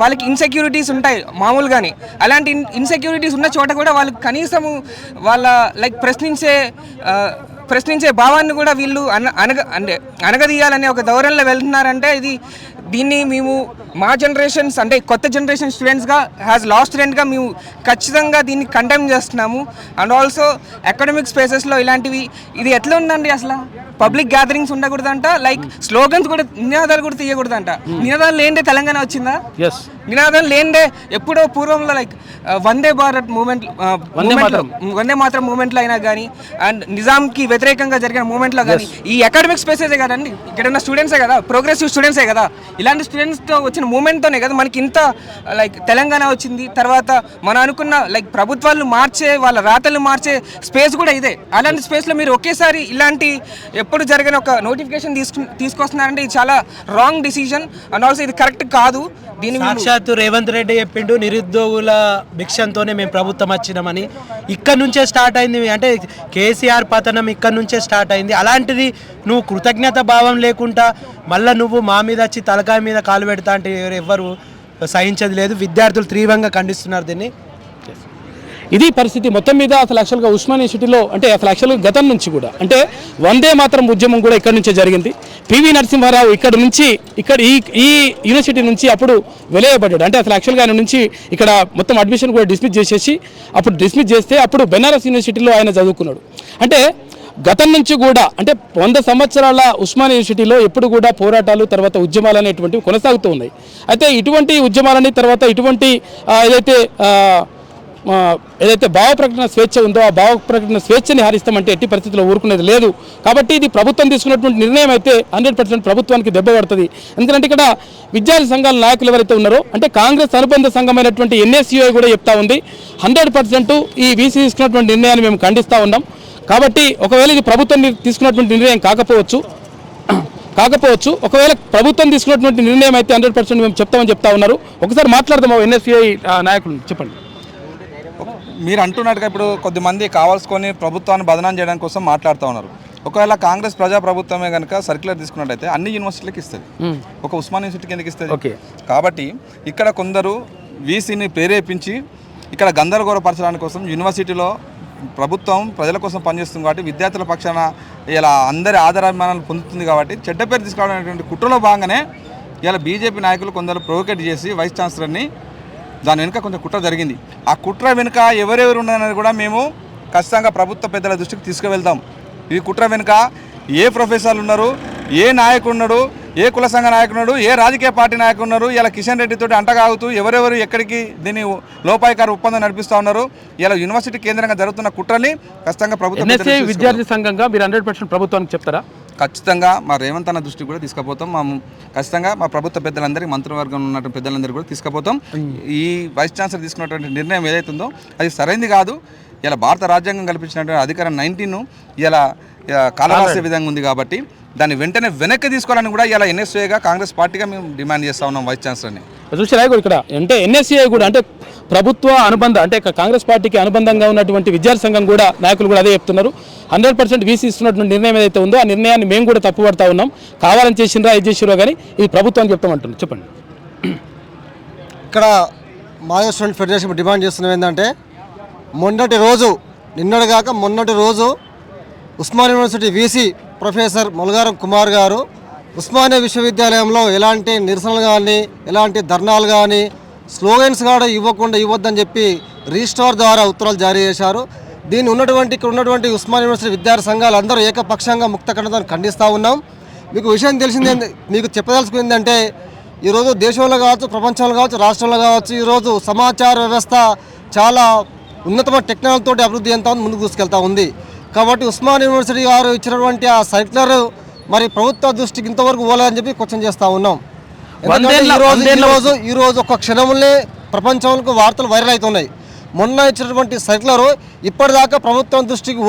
వాళ్ళకి ఇన్సెక్యూరిటీస్ ఉంటాయి మామూలుగానే. అలాంటి ఇన్సెక్యూరిటీస్ ఉన్న చోట కూడా వాళ్ళకి కనీసము వాళ్ళ ప్రశ్నించే భావాన్ని కూడా వీళ్ళు అనగదీయాలనే ఒక ధోరణిలో వెళ్తున్నారంటే దీన్ని మేము మా జనరేషన్స్ అంటే కొత్త జనరేషన్ స్టూడెంట్స్గా లాస్ట్ స్టూడెంట్గా మేము ఖచ్చితంగా దీన్ని కండెమ్ చేస్తున్నాము. అండ్ ఆల్సో అకాడమిక్ స్పేసెస్లో ఇలాంటివి ఇది ఎట్లా ఉందండి? అసలు పబ్లిక్ గ్యాదరింగ్స్ ఉండకూడదంట, స్లోగన్స్ కూడా, నినాదాలు కూడా తీయకూడదంట. నినాదాలు లేనిదే తెలంగాణ వచ్చిందా? నినాదాలు లేనిదే ఎప్పుడో పూర్వంలో వందే భారత్ మూమెంట్, వందే మాత్రం మూమెంట్లో అయినా కానీ అండ్ నిజాంకి వ్యతిరేకంగా జరిగిన మూమెంట్లో కానీ ఈ అకాడమిక్ స్పేసెసే కదండి. ఇక్కడ ఉన్న స్టూడెంట్సే కదా, ప్రోగ్రెసివ్ స్టూడెంట్సే కదా. ఇలాంటి స్టూడెంట్స్తో వచ్చిన మూమెంట్తోనే కదా మనకి ఇంత తెలంగాణ వచ్చింది. తర్వాత మనం అనుకున్న ప్రభుత్వాలు మార్చే, వాళ్ళ రాతలు మార్చే స్పేస్ కూడా ఇదే. అలాంటి స్పేస్లో మీరు ఒకేసారి ఇలాంటి ఎప్పుడు జరిగిన ఒక నోటిఫికేషన్ తీసుకొస్తున్నారంటే ఇది చాలా రాంగ్ డిసిజన్. అండ్ ఆల్సో ఇది కరెక్ట్ కాదు. దీని సాక్షాత్తు రేవంత్ రెడ్డి చెప్పిండు, నిరుద్యోగుల భిక్షంతోనే మేము ప్రభుత్వం వచ్చినామని. ఇక్కడ నుంచే స్టార్ట్ అయింది, అంటే కేసీఆర్ పతనం ఇక్కడ నుంచే స్టార్ట్ అయింది. అలాంటిది నువ్వు కృతజ్ఞత భావం లేకుండా మళ్ళీ నువ్వు మా మీద వచ్చి తలకాయ మీద కాలు పెడతా అంటే ఎవ్వరు సహించేది లేదు. విద్యార్థులు తీవ్రంగా ఖండిస్తున్నారు దీన్ని. ఇది పరిస్థితి. మొత్తం మీద అసలు యాక్చువల్గా ఉస్మానియా సిటీలో అంటే అసలు యాక్చువల్గా గతం నుంచి కూడా అంటే వందే మాత్రం ఉద్యమం కూడా ఇక్కడ నుంచే జరిగింది. పివి నరసింహారావు ఇక్కడ నుంచి ఈ యూనివర్సిటీ నుంచి అప్పుడు వెలయబడ్డాడు. అంటే అసలు యాక్చువల్గా ఆయన నుంచి ఇక్కడ మొత్తం అడ్మిషన్ కూడా డిస్మిస్ చేసేసి డిస్మిస్ చేస్తే అప్పుడు బెనారస్ యూనివర్సిటీలో ఆయన చదువుకున్నాడు. అంటే గతం నుంచి కూడా అంటే 100 సంవత్సరాల ఉస్మానియా యూనివర్సిటీలో ఎప్పుడు కూడా పోరాటాలు తర్వాత ఉద్యమాలు అనేటువంటివి కొనసాగుతూ ఉన్నాయి. అయితే ఇటువంటి ఉద్యమాలని తర్వాత ఇటువంటి ఏదైతే భావ ప్రకటన స్వేచ్ఛ ఉందో ఆ భావ ప్రకటన స్వేచ్ఛని హరిస్తామంటే ఎట్టి పరిస్థితుల్లో ఊరుకునేది లేదు. కాబట్టి ఇది ప్రభుత్వం తీసుకున్నటువంటి నిర్ణయం అయితే 100% ప్రభుత్వానికి దెబ్బ పడుతుంది. ఎందుకంటే ఇక్కడ విద్యార్థి సంఘాల నాయకులు ఎవరైతే ఉన్నారో అంటే కాంగ్రెస్ అనుబంధ సంఘమైనటువంటి ఎన్ఎస్యుఐ కూడా చెప్తా ఉంది 100% ఈ వీసీ తీసుకున్నటువంటి నిర్ణయాన్ని మేము ఖండిస్తూ ఉన్నాం. కాబట్టి ఒకవేళ ఇది ప్రభుత్వం తీసుకున్నటువంటి నిర్ణయం కాకపోవచ్చు, కాకపోవచ్చు. ఒకవేళ ప్రభుత్వం తీసుకున్నటువంటి నిర్ణయం అయితే 100% మేము చెప్తామని చెప్తా ఉన్నారు. ఒకసారి మాట్లాడదాం ఎన్ఎస్యుఐ నాయకులు, చెప్పండి. మీరు అంటున్నట్టుగా ఇప్పుడు కొద్దిమంది కావాల్సుకొని ప్రభుత్వాన్ని బదనాం చేయడం కోసం మాట్లాడుతూ ఉన్నారు. ఒకవేళ కాంగ్రెస్ ప్రజాప్రభుత్వమే కనుక సర్క్యులర్ తీసుకున్నట్టయితే అన్ని యూనివర్సిటీలకు ఇస్తుంది, ఒక ఉస్మాన్ యూనివర్సిటీకి ఎందుకు ఇస్తుంది? కాబట్టి ఇక్కడ కొందరు వీసీని ప్రేరేపించి ఇక్కడ గందరగోళపరచడానికి కోసం యూనివర్సిటీలో ప్రభుత్వం ప్రజల కోసం పనిచేస్తుంది కాబట్టి విద్యార్థుల పక్షాన ఇలా అందరి ఆదరాభిమానాలు పొందుతుంది కాబట్టి చెడ్డ పేరు తీసుకురావడానికి కుట్రలో భాగంగానే ఇలా బీజేపీ నాయకులు కొందరు ప్రొవోకేట్ చేసి వైస్ ఛాన్సలర్ని దాని వెనుక కొంచెం కుట్ర జరిగింది. ఆ కుట్ర వెనుక ఎవరెవరు ఉన్నారనేది కూడా మేము ఖచ్చితంగా ప్రభుత్వ పెద్దల దృష్టికి తీసుకువెళ్తాం. ఈ కుట్ర వెనుక ఏ ప్రొఫెసర్లు ఉన్నారు, ఏ నాయకుడు ఉన్నాడు, ఏ కుల సంఘ నాయకుడు ఉన్నాడు, ఏ రాజకీయ పార్టీ నాయకుడు ఉన్నారు, ఇలా కిషన్ రెడ్డితో అంటగాగుతూ ఎవరెవరు ఎక్కడికి దీన్ని లోపాయకార ఒప్పందం నడిపిస్తూ ఉన్నారు. ఇలా యూనివర్సిటీ కేంద్రంగా జరుగుతున్న కుట్రని ఖచ్చితంగా ప్రభుత్వం విద్యార్థి సంఘంగా మీరు 100% ప్రభుత్వానికి చెప్తారా? ఖచ్చితంగా మా రేవంత్ అన్న దృష్టికి కూడా తీసుకుపోతాం. ఖచ్చితంగా మా ప్రభుత్వ పెద్దలందరికీ, మంత్రివర్గం ఉన్నటువంటి పెద్దలందరికీ కూడా తీసుకుపోతాం. ఈ వైస్ ఛాన్సలర్ తీసుకున్నటువంటి నిర్ణయం ఏదైతుందో అది సరైనది కాదు. ఇలా భారత రాజ్యాంగం కల్పించినటువంటి అధికారం 19 ఇలా కాలరాసే విధంగా ఉంది కాబట్టి దాన్ని వెంటనే వెనక్కి తీసుకోవాలని కూడా ఇలా ఎన్ఎస్ఏగా కాంగ్రెస్ పార్టీగా మేము డిమాండ్ చేస్తా ఉన్నాం వైస్ ఛాన్సలర్ని. చూసారా ఇక్కడ అంటే ఎన్ఎస్ఏ కూడా అంటే ప్రభుత్వ అనుబంధ అంటే కాంగ్రెస్ పార్టీకి అనుబంధంగా ఉన్నటువంటి విద్యార్థి సంఘం కూడా నాయకులు కూడా అదే చెప్తున్నారు. 100% వీసీ ఇస్తున్నటువంటి నిర్ణయం ఏదైతే ఉందో ఆ నిర్ణయాన్ని మేము కూడా తప్పుపడతా ఉన్నాం. కావాలని చేసిండ్రా ఇది చేసిరో కానీ ఇది ప్రభుత్వానికి చెప్తామంటున్నారు. చెప్పండి. ఇక్కడ మాజీ స్టూడెంట్ ఫెడరేషన్ డిమాండ్ చేస్తున్నది ఏంటంటే మొన్నటి రోజు Osmania university VC professor Mulagaram Kumar గారు ఉస్మానియా విశ్వవిద్యాలయంలో ఎలాంటి నిరసనలు కానీ ఎలాంటి ధర్నాలు కానీ స్లోగన్స్ కూడా ఇవ్వద్దని చెప్పి రిజిస్ట్రార్ ద్వారా ఉత్తర్వులు జారీ చేశారు. ఇక్కడ ఉన్నటువంటి ఉస్మానియా యూనివర్సిటీ విద్యార్థి సంఘాలు అందరూ ఏకపక్షంగా ముక్త ఖండనను ఖండిస్తూ ఉన్నాం. మీకు విషయం తెలిసిందే, మీకు చెప్పదలుచుకుంది ఏంటంటే ఈరోజు దేశంలో కావచ్చు, ప్రపంచంలో కావచ్చు, రాష్ట్రంలో కావచ్చు ఈరోజు సమాచార వ్యవస్థ చాలా ఉన్నతమైన టెక్నాలజీతో అభివృద్ధి ఎంత ముందుకు తీసుకెళ్తా ఉంది. కాబట్టి ఉస్మానియా యూనివర్సిటీ గారు ఇచ్చినటువంటి ఆ సర్క్యులర్ మరి ప్రభుత్వ దృష్టికి ఇంతవరకు పోలేదని చెప్పి క్వశ్చన్ చేస్తూ ఉన్నాం. ఈరోజు ఒక క్షణంలో ప్రపంచంలో వార్తలు వైరల్ అవుతున్నాయి. మొన్న ఇచ్చినటువంటి సర్క్యులర్ ఇప్పటిదాకా ప్రభుత్వం దృష్టికి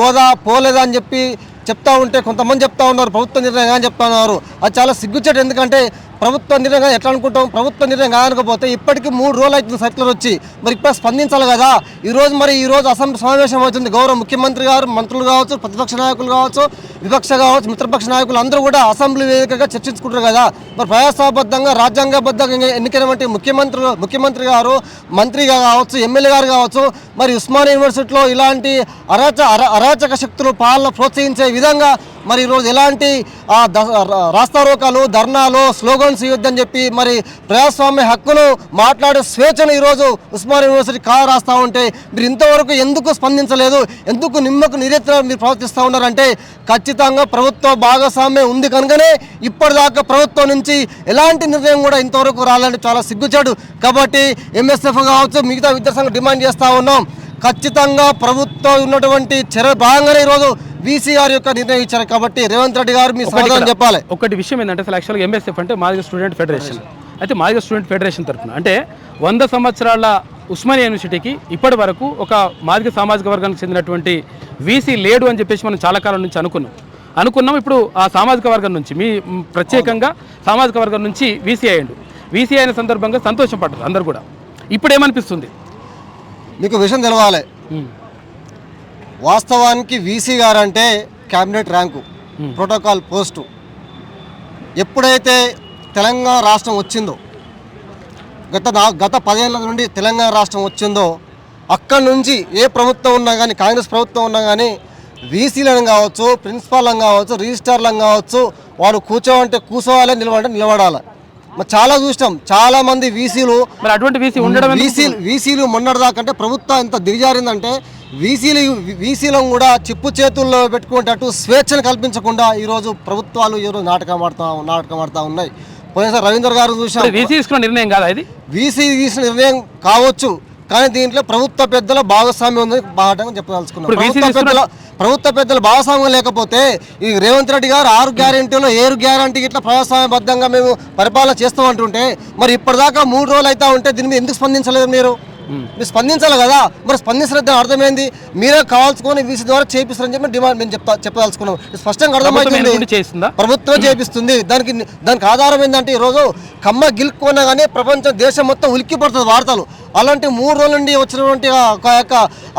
పోలేదా అని చెప్పి చెప్తా ఉంటే కొంతమంది చెప్తా ఉన్నారు ప్రభుత్వ నిర్ణయం అని చెప్తా ఉన్నారు. అది చాలా సిగ్గుచేటు. ఎందుకంటే ప్రభుత్వ నిర్ణయం ఎట్లా అనుకుంటాం, ప్రభుత్వ నిర్ణయం కాకపోతే ఇప్పటికీ 3 రోజులు అవుతుంది సర్క్యులర్ వచ్చి, మరి ఇప్పుడు స్పందించాలి కదా. ఈరోజు అసెంబ్లీ సమావేశం అవుతుంది. గౌరవ ముఖ్యమంత్రి గారు, మంత్రులు కావచ్చు, ప్రతిపక్ష నాయకులు కావచ్చు, విపక్ష కావచ్చు, మిత్రపక్ష నాయకులు అందరూ కూడా అసెంబ్లీ వేదికగా చర్చించుకుంటారు కదా. మరి ప్రజాస్వామ్యబద్ధంగా రాజ్యాంగబద్ధంగా ఎన్నికైనటువంటి ముఖ్యమంత్రి గారు, మంత్రిగా కావచ్చు, ఎమ్మెల్యే గారు కావచ్చు, మరి ఉస్మానియా యూనివర్సిటీలో ఇలాంటి అరాచక శక్తులు పాలన ప్రోత్సహించే విధంగా మరి ఈరోజు ఎలాంటి రాస్తారోకాలు, ధర్నాలు, స్లోగన్స్ ఇవ్వద్దని చెప్పి మరి ప్రజాస్వామ్య హక్కును మాట్లాడే స్వేచ్ఛను ఈరోజు ఉస్మానియా యూనివర్సిటీ రాస్తా ఉంటే మీరు ఇంతవరకు ఎందుకు స్పందించలేదు, ఎందుకు నిమ్మకు నీరెత్తిన మీరు ప్రవర్తిస్తూ ఉన్నారంటే ఖచ్చితంగా ప్రభుత్వ భాగస్వామ్యం ఉంది కనుకనే ఇప్పటిదాకా ప్రభుత్వం నుంచి ఎలాంటి నిర్ణయం కూడా ఇంతవరకు రాలంటే చాలా సిగ్గుచేటు. కాబట్టి ఎంఎస్ఎఫ్ కావచ్చు, మిగతా విద్యాసంఘం డిమాండ్ చేస్తూ ఉన్నాం. ఖచ్చితంగా ప్రభుత్వం ఉన్నటువంటి చర్య భాగంగానే ఈరోజు వీసీఆర్ యొక్క నిర్ణయం ఇచ్చారు. కాబట్టి రేవంత్ రెడ్డి గారు మీ సమాధానం చెప్పాలి. ఒకటి విషయం ఏంటంటే అసలు యాక్చువల్గా ఎంఎస్ఎఫ్ అంటే మాదిగ స్టూడెంట్ ఫెడరేషన్. అయితే మాదిగ స్టూడెంట్ ఫెడరేషన్ తరఫున అంటే 100 సంవత్సరాల ఉస్మానియా యూనివర్సిటీకి ఇప్పటి వరకు ఒక మాదిగ సామాజిక వర్గానికి చెందినటువంటి వీసీ లేడు అని చెప్పేసి మనం చాలా కాలం నుంచి అనుకున్నాం. ఇప్పుడు ఆ సామాజిక వర్గం నుంచి ప్రత్యేకంగా సామాజిక వర్గం నుంచి వీసీ అయ్యాడు. వీసీ అయిన సందర్భంగా సంతోషం పడ్డారు అందరు కూడా. ఇప్పుడు ఏమనిపిస్తుంది మీకు విషయం తెలవాలి, వాస్తవానికి వీసీ గారు అంటే క్యాబినెట్ ర్యాంకు, ప్రోటోకాల్ పోస్టు. ఎప్పుడైతే తెలంగాణ రాష్ట్రం వచ్చిందో, గత 10 ఏళ్ళ నుండి తెలంగాణ రాష్ట్రం వచ్చిందో అక్కడి నుంచి ఏ ప్రభుత్వం ఉన్నా కానీ, కాంగ్రెస్ ప్రభుత్వం ఉన్నా కానీ వీసీలను కావచ్చు, ప్రిన్సిపాల్లను కావచ్చు, రిజిస్ట్రార్లను కావచ్చు, వాడు కూర్చోమంటే కూర్చోవాలి, నిలబడంటే నిలబడాలి. మరి చాలా చూసినాం, చాలా మంది వీసీలు మరి అటువంటి వీసీలు మొన్నటిదాకా అంటే ప్రభుత్వం ఎంత దిగజారిందంటే వీసీలను కూడా చెప్పు చేతుల్లో పెట్టుకునేటట్టు స్వేచ్ఛను కల్పించకుండా ఈరోజు ప్రభుత్వాలు ఈరోజు నాటకం ఆడుతూ ఉన్నాయి. పోయినసారి రవీంద్ర గారు చూసాం. వీసీ తీసుకున్న నిర్ణయం కాదా ఇది? వీసీ తీసుకున్న నిర్ణయం కావచ్చు, కానీ దీంట్లో ప్రభుత్వ పెద్దల భాగస్వామ్యం ఉంది. బాగా చెప్పదలుచుకున్నాం. ప్రభుత్వ పెద్దల భాగస్వామ్యం లేకపోతే ఈ రేవంత్ రెడ్డి గారు 6 గ్యారెంటీలో 7 గ్యారెంటీ ఇట్లా ప్రజాస్వామ్యబద్ధంగా మేము పరిపాలన చేస్తామంటుంటే మరి ఇప్పటిదాకా 3 రోజులు అవుతా ఉంటే దీని మీద ఎందుకు స్పందించలేదు మీరు? మీరు స్పందించాలి కదా. మరి స్పందించడం అర్థమైంది మీరే కావాల్సుకొని వీసీ ద్వారా చేపిస్తారని చెప్పి డిమాండ్ మేము చెప్పదలుచుకున్నాం. స్పష్టంగా అర్థమైంది ప్రభుత్వం చేపిస్తుంది. దానికి ఆధారం ఏంటంటే ఈరోజు కమ్మ గిల్లుకున్నా కానీ ప్రపంచం దేశం మొత్తం ఉలిక్కి పడుతుంది వార్తలు. అలాంటి 3 రోజుల నుండి వచ్చినటువంటి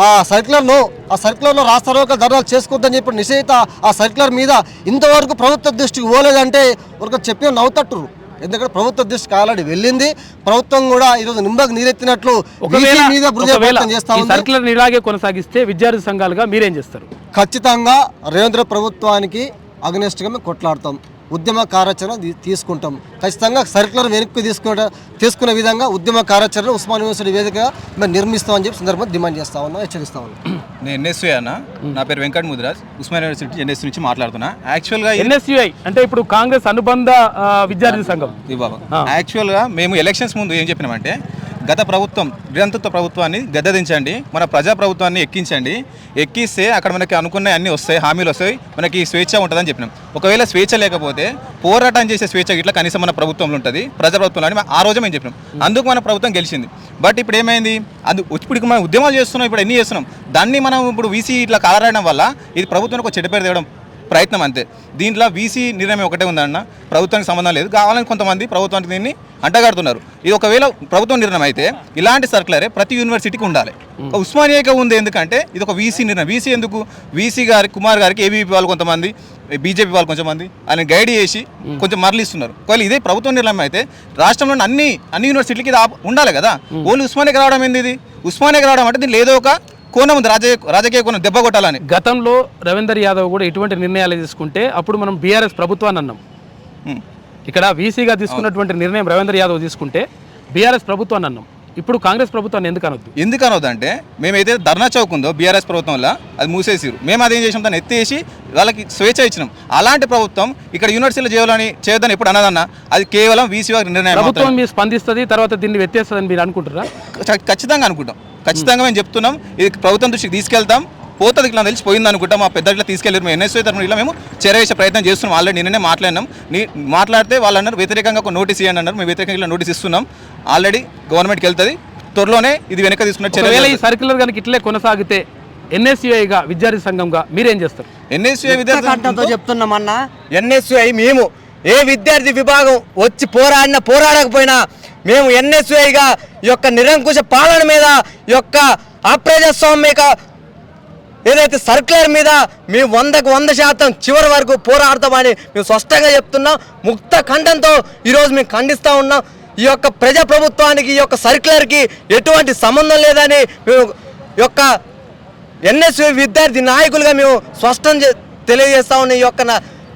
ఆ సర్క్యులర్లో రాస్తారోక ధర్నాలు చేసుకోవద్దని చెప్పి నిషేధిత ఆ సర్క్యులర్ మీద ఇంతవరకు ప్రభుత్వ దృష్టికి పోలేదంటే ఒక చెప్పి నవ్వుతట్టురు. ఎందుకంటే ప్రభుత్వ దృష్టికి ఆల్రెడీ వెళ్ళింది. ప్రభుత్వం కూడా ఈరోజు నింబకు నీరెత్తినట్లు సర్క్యులర్ ఇలాగే కొనసాగిస్తే విద్యార్థి సంఘాలుగా మీరేం చేస్తారు? ఖచ్చితంగా రేవంత్ ప్రభుత్వానికి అగనెస్ట్గా మేము కొట్లాడతాం, ఉద్యమ కార్యాచరణ తీసుకుంటాం. ఖచ్చితంగా సర్క్యులర్ వెనక్కి తీసుకునే విధంగా ఉద్యమ కార్యాచరణ ఉస్మానియా యూనివర్సిటీ వేదికగా మేము నిర్మిస్తామని చెప్పి సందర్భంగా డిమాండ్ చేస్తా ఉన్నాం, హెచ్చరిస్తా ఉన్నాం. నేను ఎన్ఎస్యుఐ అన్న, నా పేరు వెంకట ముదిరాజ్, ఉస్మానియా యూనివర్సిటీ ఎన్ఎస్ నుంచి మాట్లాడుతున్నా. యాక్చువల్గా ఎన్ఎస్యుఐ అంటే ఇప్పుడు కాంగ్రెస్ అనుబంధ విద్యార్థి సంఘం. యాక్చువల్గా మేము ఎలక్షన్స్ ముందు ఏం చెప్పినామంటే గత ప్రభుత్వం నిరంతర ప్రభుత్వాన్ని గద్దెదించండి, మన ప్రజా ప్రభుత్వాన్ని ఎక్కించండి, ఎక్కిస్తే అక్కడ మనకి అనుకున్న అన్నీ వస్తాయి, హామీలు వస్తాయి, మనకి స్వేచ్ఛ ఉంటుందని చెప్పినాం. ఒకవేళ స్వేచ్ఛ లేకపోతే పోరాటం చేసే స్వేచ్ఛ ఇట్లా కనీసం మన ప్రభుత్వంలో ఉంటుంది, ప్రజాప్రభుత్వంలో అని ఆ రోజు మేము చెప్పినాం. అందుకు మన ప్రభుత్వం గెలిచింది. బట్ ఇప్పుడు ఏమైంది, ఇప్పుడు మనం ఉద్యమాలు చేస్తున్నాం, ఇప్పుడు ఎన్ని చేస్తున్నాం, దాన్ని మనం ఇప్పుడు వీసీ ఇట్లా కాలరాయడం వల్ల ఇది ప్రభుత్వానికి ఒక చెడ్డ పేరు తేవడం ప్రయత్నం అంతే. దీంట్లో వీసీ నిర్ణయం ఒకటే ఉందన్న, ప్రభుత్వానికి సంబంధం లేదు. కావాలని కొంతమంది ప్రభుత్వానికి దీన్ని అంటగాడుతున్నారు. ఇది ఒకవేళ ప్రభుత్వం నిర్ణయం అయితే ఇలాంటి సర్క్యులరే ప్రతి యూనివర్సిటీకి ఉండాలి. ఉస్మానియాగా ఉంది ఎందుకంటే ఇది ఒక వీసీ నిర్ణయం. వీసీ ఎందుకు, వీసీ గారి కుమార్ గారికి ఏబీపీ వాళ్ళు కొంతమంది, బీజేపీ వాళ్ళు కొంతమంది ఆయన గైడ్ చేసి కొంచెం మరలిస్తున్నారు. ఒకవేళ ఇదే ప్రభుత్వం నిర్ణయం అయితే రాష్ట్రంలోని అన్ని యూనివర్సిటీలకి ఇది ఉండాలి కదా. ఓన్లీ ఉస్మానియాకి రావడం ఏంది, ఇది ఉస్మానియాకి రావడం అంటే దీనిలో ఏదో ఒక కోణం ఉంది, రాజకీయ కోణం, దెబ్బ కొట్టాలని. గతంలో రవీందర్ యాదవ్ కూడా ఇటువంటి నిర్ణయాలు తీసుకుంటే అప్పుడు మనం బీఆర్ఎస్ ప్రభుత్వాన్ని అన్నాం. ఇక్కడ వీసీగా తీసుకున్నటువంటి నిర్ణయం రవీందర్ యాదవ్ తీసుకుంటే బీఆర్ఎస్ ప్రభుత్వాన్ని అన్నాం. ఇప్పుడు కాంగ్రెస్ ప్రభుత్వాన్ని ఎందుకు అనొద్దు అంటే మేమైతే ధర్నా చౌక్ ఉందో బీఆర్ఎస్ ప్రభుత్వంలో అది మూసేసిరు, మేము అదేం చేసాం, దాన్ని ఎత్తేసి వాళ్ళకి స్వేచ్ఛ ఇచ్చినాం. అలాంటి ప్రభుత్వం ఇక్కడ యూనివర్సిటీలో చేయదని ఎప్పుడు అన్నదన్నా, అది కేవలం వీసీ నిర్ణయం. ప్రభుత్వం మీరు స్పందిస్తుంది, తర్వాత దీన్ని వ్యత్యాసదని మీరు అనుకుంటారా? ఖచ్చితంగా అనుకుంటాం, ఖచ్చితంగా మేము చెప్తున్నాం. ఇది ప్రభుత్వం దృష్టికి తీసుకెళ్తాం, పోతుంది ఇట్లా తెలిసిపోయింది అనుకుంటాం. మా పెద్ద ఇట్లా తీసుకెళ్ళారు, మేము ఎన్ఎస్ఐ తరఫున ఇలా మేము చేరవేసే ప్రయత్నం చేస్తున్నాం. ఆల్రెడీ నిన్ననే మాట్లాడినాం. మాట్లాడితే వాళ్ళు అన్నారు వ్యతిరేకంగా ఒక నోటీస్ ఇవ్వండి అన్నారు. మేము వ్యతిరేకంగా ఇలా నోటీస్ ఇస్తున్నాం. ఆల్రెడీ గవర్నమెంట్కి వెళ్తుంది, త్వరలోనే ఇది వెనక తీసుకున్న. ఈ సర్క్యులర్ కనుక ఇట్లే కొనసాగితే ఎన్ఎస్యుఐగా విద్యార్థి సంఘంగా మీరేం చేస్తారు? ఎన్ఎస్యుఐ విద్యార్థి చెప్తున్నామన్నా, ఎన్ఎస్యుఐ మేము ఏ విద్యార్థి విభాగం వచ్చి పోరాడకపోయినా మేము ఎన్ఎస్యుఐగా ఈ యొక్క నిరంకుశ పాలన మీద, ఈ యొక్క అప్రజాస్వామిక ఏదైతే సర్క్యులర్ మీద మేము 100% చివరి వరకు పోరాడతామని మేము స్పష్టంగా చెప్తున్నాం. ముక్త ఖండంతో ఈరోజు మేము ఖండిస్తూ ఉన్నాం. ఈ యొక్క ప్రజాప్రభుత్వానికి, ఈ యొక్క సర్క్యులర్కి ఎటువంటి సంబంధం లేదని మేము యొక్క ఎన్ఎస్యు విద్యార్థి నాయకులుగా మేము స్పష్టం తెలియజేస్తా ఉన్నాం. ఈ యొక్క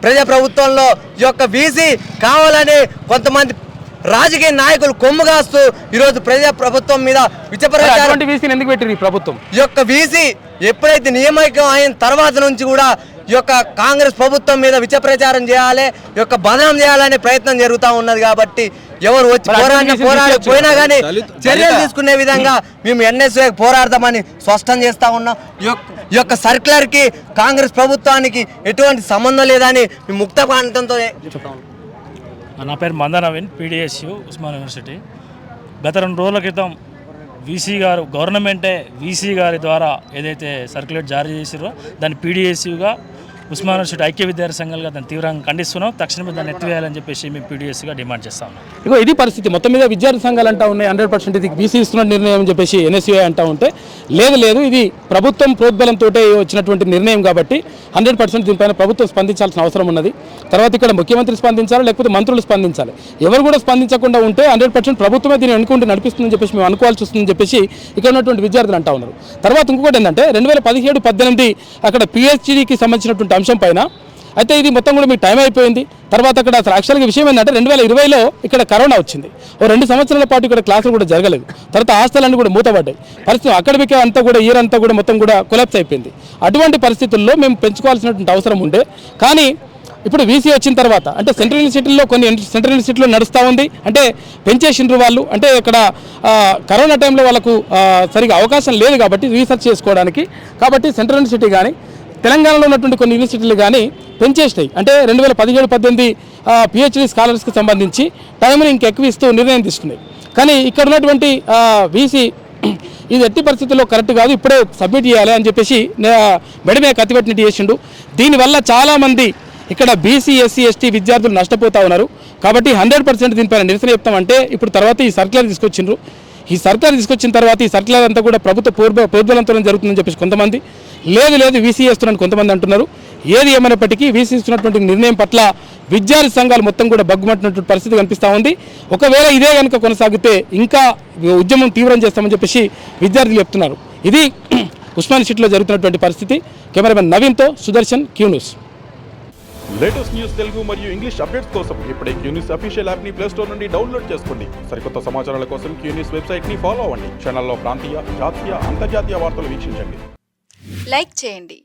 ప్రజాప్రభుత్వంలో ఈ యొక్క వీసీ కావాలని కొంతమంది రాజకీయ నాయకులు కొమ్ము కాస్తూ ఈరోజు ప్రజాప్రభుత్వం మీద ప్రభుత్వం ఈ యొక్క వీసీ ఎప్పుడైతే నియామకం అయిన తర్వాత నుంచి కూడా ఈ యొక్క కాంగ్రెస్ ప్రభుత్వం మీద విష ప్రచారం చేయాలి, ఈ యొక్క బదనాం చేయాలనే ప్రయత్నం జరుగుతూ ఉన్నది. కాబట్టి ఎవరు వచ్చి పోయినా కానీ చర్యలు తీసుకునే విధంగా మేము ఎన్ఎస్ఏ పోరాడతామని స్పష్టం చేస్తూ ఉన్నాం. ఈ యొక్క సర్క్యులర్కి కాంగ్రెస్ ప్రభుత్వానికి ఎటువంటి సంబంధం లేదని మేము ముక్త ప్రాంతంతో చెప్తాం. నా పేరు మందా నవీన్, పీడిఎస్యు ఉస్మానియా యూనివర్సిటీ. గత 2 రోజుల క్రితం వీసీ గారు, గవర్నమెంటే వీసీ గారి ద్వారా ఏదైతే సర్క్యులర్ జారీ చేసారో దాన్ని పీడిఎస్యుగా ఉస్మానియా యూనివర్సిటీ ఐక్య విద్యార్థి సంఘాలుగా దాన్ని తీవ్రంగా ఖండిస్తున్నాం. తక్షణమే దాన్ని ఎత్తివేయాలని చెప్పేసి మేము పీడిఎస్గా డిమాండ్ చేస్తాం. ఇగో ఇది పరిస్థితి. మొత్తం మీద విద్యార్థి సంఘాలు అంటూ ఉన్నాయి 100% ఇది వీసీ ఇస్తున్న నిర్ణయం అని చెప్పేసి ఎన్ఎస్యుఐ అంటూ ఉంటే లేదు ఇది ప్రభుత్వం ప్రోద్బలంతో వచ్చినటువంటి నిర్ణయం కాబట్టి 100% దీనిపైన ప్రభుత్వం స్పందించాల్సిన అవసరం ఉన్నది. తర్వాత ఇక్కడ ముఖ్యమంత్రి స్పందించాలి, లేకపోతే మంత్రులు స్పందించాలి. ఎవరు కూడా స్పందించకుండా ఉంటే 100% ప్రభుత్వమే దీన్ని అనుకుంటే నడిపిస్తుందని చెప్పేసి మేము అనుకోవాల్సి వస్తుందని చెప్పేసి ఇక్కడ ఉన్నటువంటి విద్యార్థులు అంటూ ఉన్నారు. తర్వాత ఇంకొకటి ఏంటంటే 2017-18 అక్కడ పిహెచ్డీకి సంబంధించినటువంటి అంశం పైన అయితే ఇది మొత్తం కూడా మీకు టైం అయిపోయింది. తర్వాత అక్కడ అసలు యాక్చువల్గా విషయం ఏంటంటే 2020లో ఇక్కడ కరోనా వచ్చింది. 2 సంవత్సరాల పాటు ఇక్కడ క్లాసులు కూడా జరగలేదు. తర్వాత హాస్టల్ కూడా మూతపడ్డాయి. పరిస్థితి అకాడమిక్ అంతా కూడా ఇయర్ అంతా కూడా మొత్తం కూడా కొలాప్స్ అయిపోయింది. అటువంటి పరిస్థితుల్లో మేము పెంచుకోవాల్సినటువంటి అవసరం ఉండే. కానీ ఇప్పుడు వీసీ వచ్చిన తర్వాత అంటే సెంట్రల్ యూనివర్సిటీల్లో కొన్ని సెంట్రల్ యూనివర్సిటీలో నడుస్తూ ఉంది. అంటే పెంచేసిండ్రు వాళ్ళు. అంటే ఇక్కడ కరోనా టైంలో వాళ్ళకు సరిగా అవకాశం లేదు కాబట్టి రీసెర్చ్ చేసుకోవడానికి. కాబట్టి సెంట్రల్ యూనివర్సిటీ కానీ తెలంగాణలో ఉన్నటువంటి కొన్ని యూనివర్సిటీలు కానీ పెంచేసినాయి. అంటే 2017-18 పిహెచ్డీ స్కాలర్స్కి సంబంధించి టైంని ఇంకెక్కువ ఇస్తూ నిర్ణయం తీసుకున్నాయి. కానీ ఇక్కడ ఉన్నటువంటి వీసీ ఇది ఎట్టి పరిస్థితుల్లో కరెక్ట్ కాదు, ఇప్పుడే సబ్మిట్ చేయాలి అని చెప్పేసి మెడమే కత్తిపెట్టినట్టు చేసిండు. దీనివల్ల చాలామంది ఇక్కడ బీసీ ఎస్సీ ఎస్టీ విద్యార్థులు నష్టపోతూ ఉన్నారు. కాబట్టి 100% దీనిపైన నిరసన చెప్తామంటే ఇప్పుడు తర్వాత ఈ సర్క్యులర్ తీసుకొచ్చిండ్రు. ఈ సర్క్యులర్ తీసుకొచ్చిన తర్వాత ఈ సర్క్యులర్ అంతా కూడా ప్రభుత్వ ప్రోద్బలంతో జరుగుతుందని చెప్పేసి కొంతమంది, లేదు వీసీ చేస్తున్నారని కొంతమంది అంటున్నారు. ఏది ఏమైనప్పటికీ వీసీ ఇస్తున్నటువంటి నిర్ణయం పట్ల విద్యార్థి సంఘాలు మొత్తం కూడా బగ్గుమంటున్నటువంటి పరిస్థితి కనిపిస్తూ ఉంది. ఒకవేళ ఇదే కనుక కొనసాగితే ఇంకా ఉద్యమం తీవ్రం చేస్తామని చెప్పేసి విద్యార్థులు చెప్తున్నారు. ఇది ఉస్మానియా సిటీలో జరుగుతున్నటువంటి పరిస్థితి. కెమెరామెన్ నవీన్తో Sudarshan, Q news. Latest news Telugu మరియు ఇంగ్లీష్ అప్డేట్స్ కోసం ఇప్పుడే క్యూ న్యూస్ అఫీషియల్ యాప్ ని ప్లే స్టోర్ నుండి డౌన్లోడ్ చేసుకోండి. సరికొత్త సమాచారాల కోసం క్యూ న్యూస్ వెబ్సైట్ ని ఫాలో అవ్వండి. ఛానల్లో ప్రాంతీయ, జాతీయ, అంతర్జాతీయ వార్తలు వీక్షించండి. లైక్ చేయండి.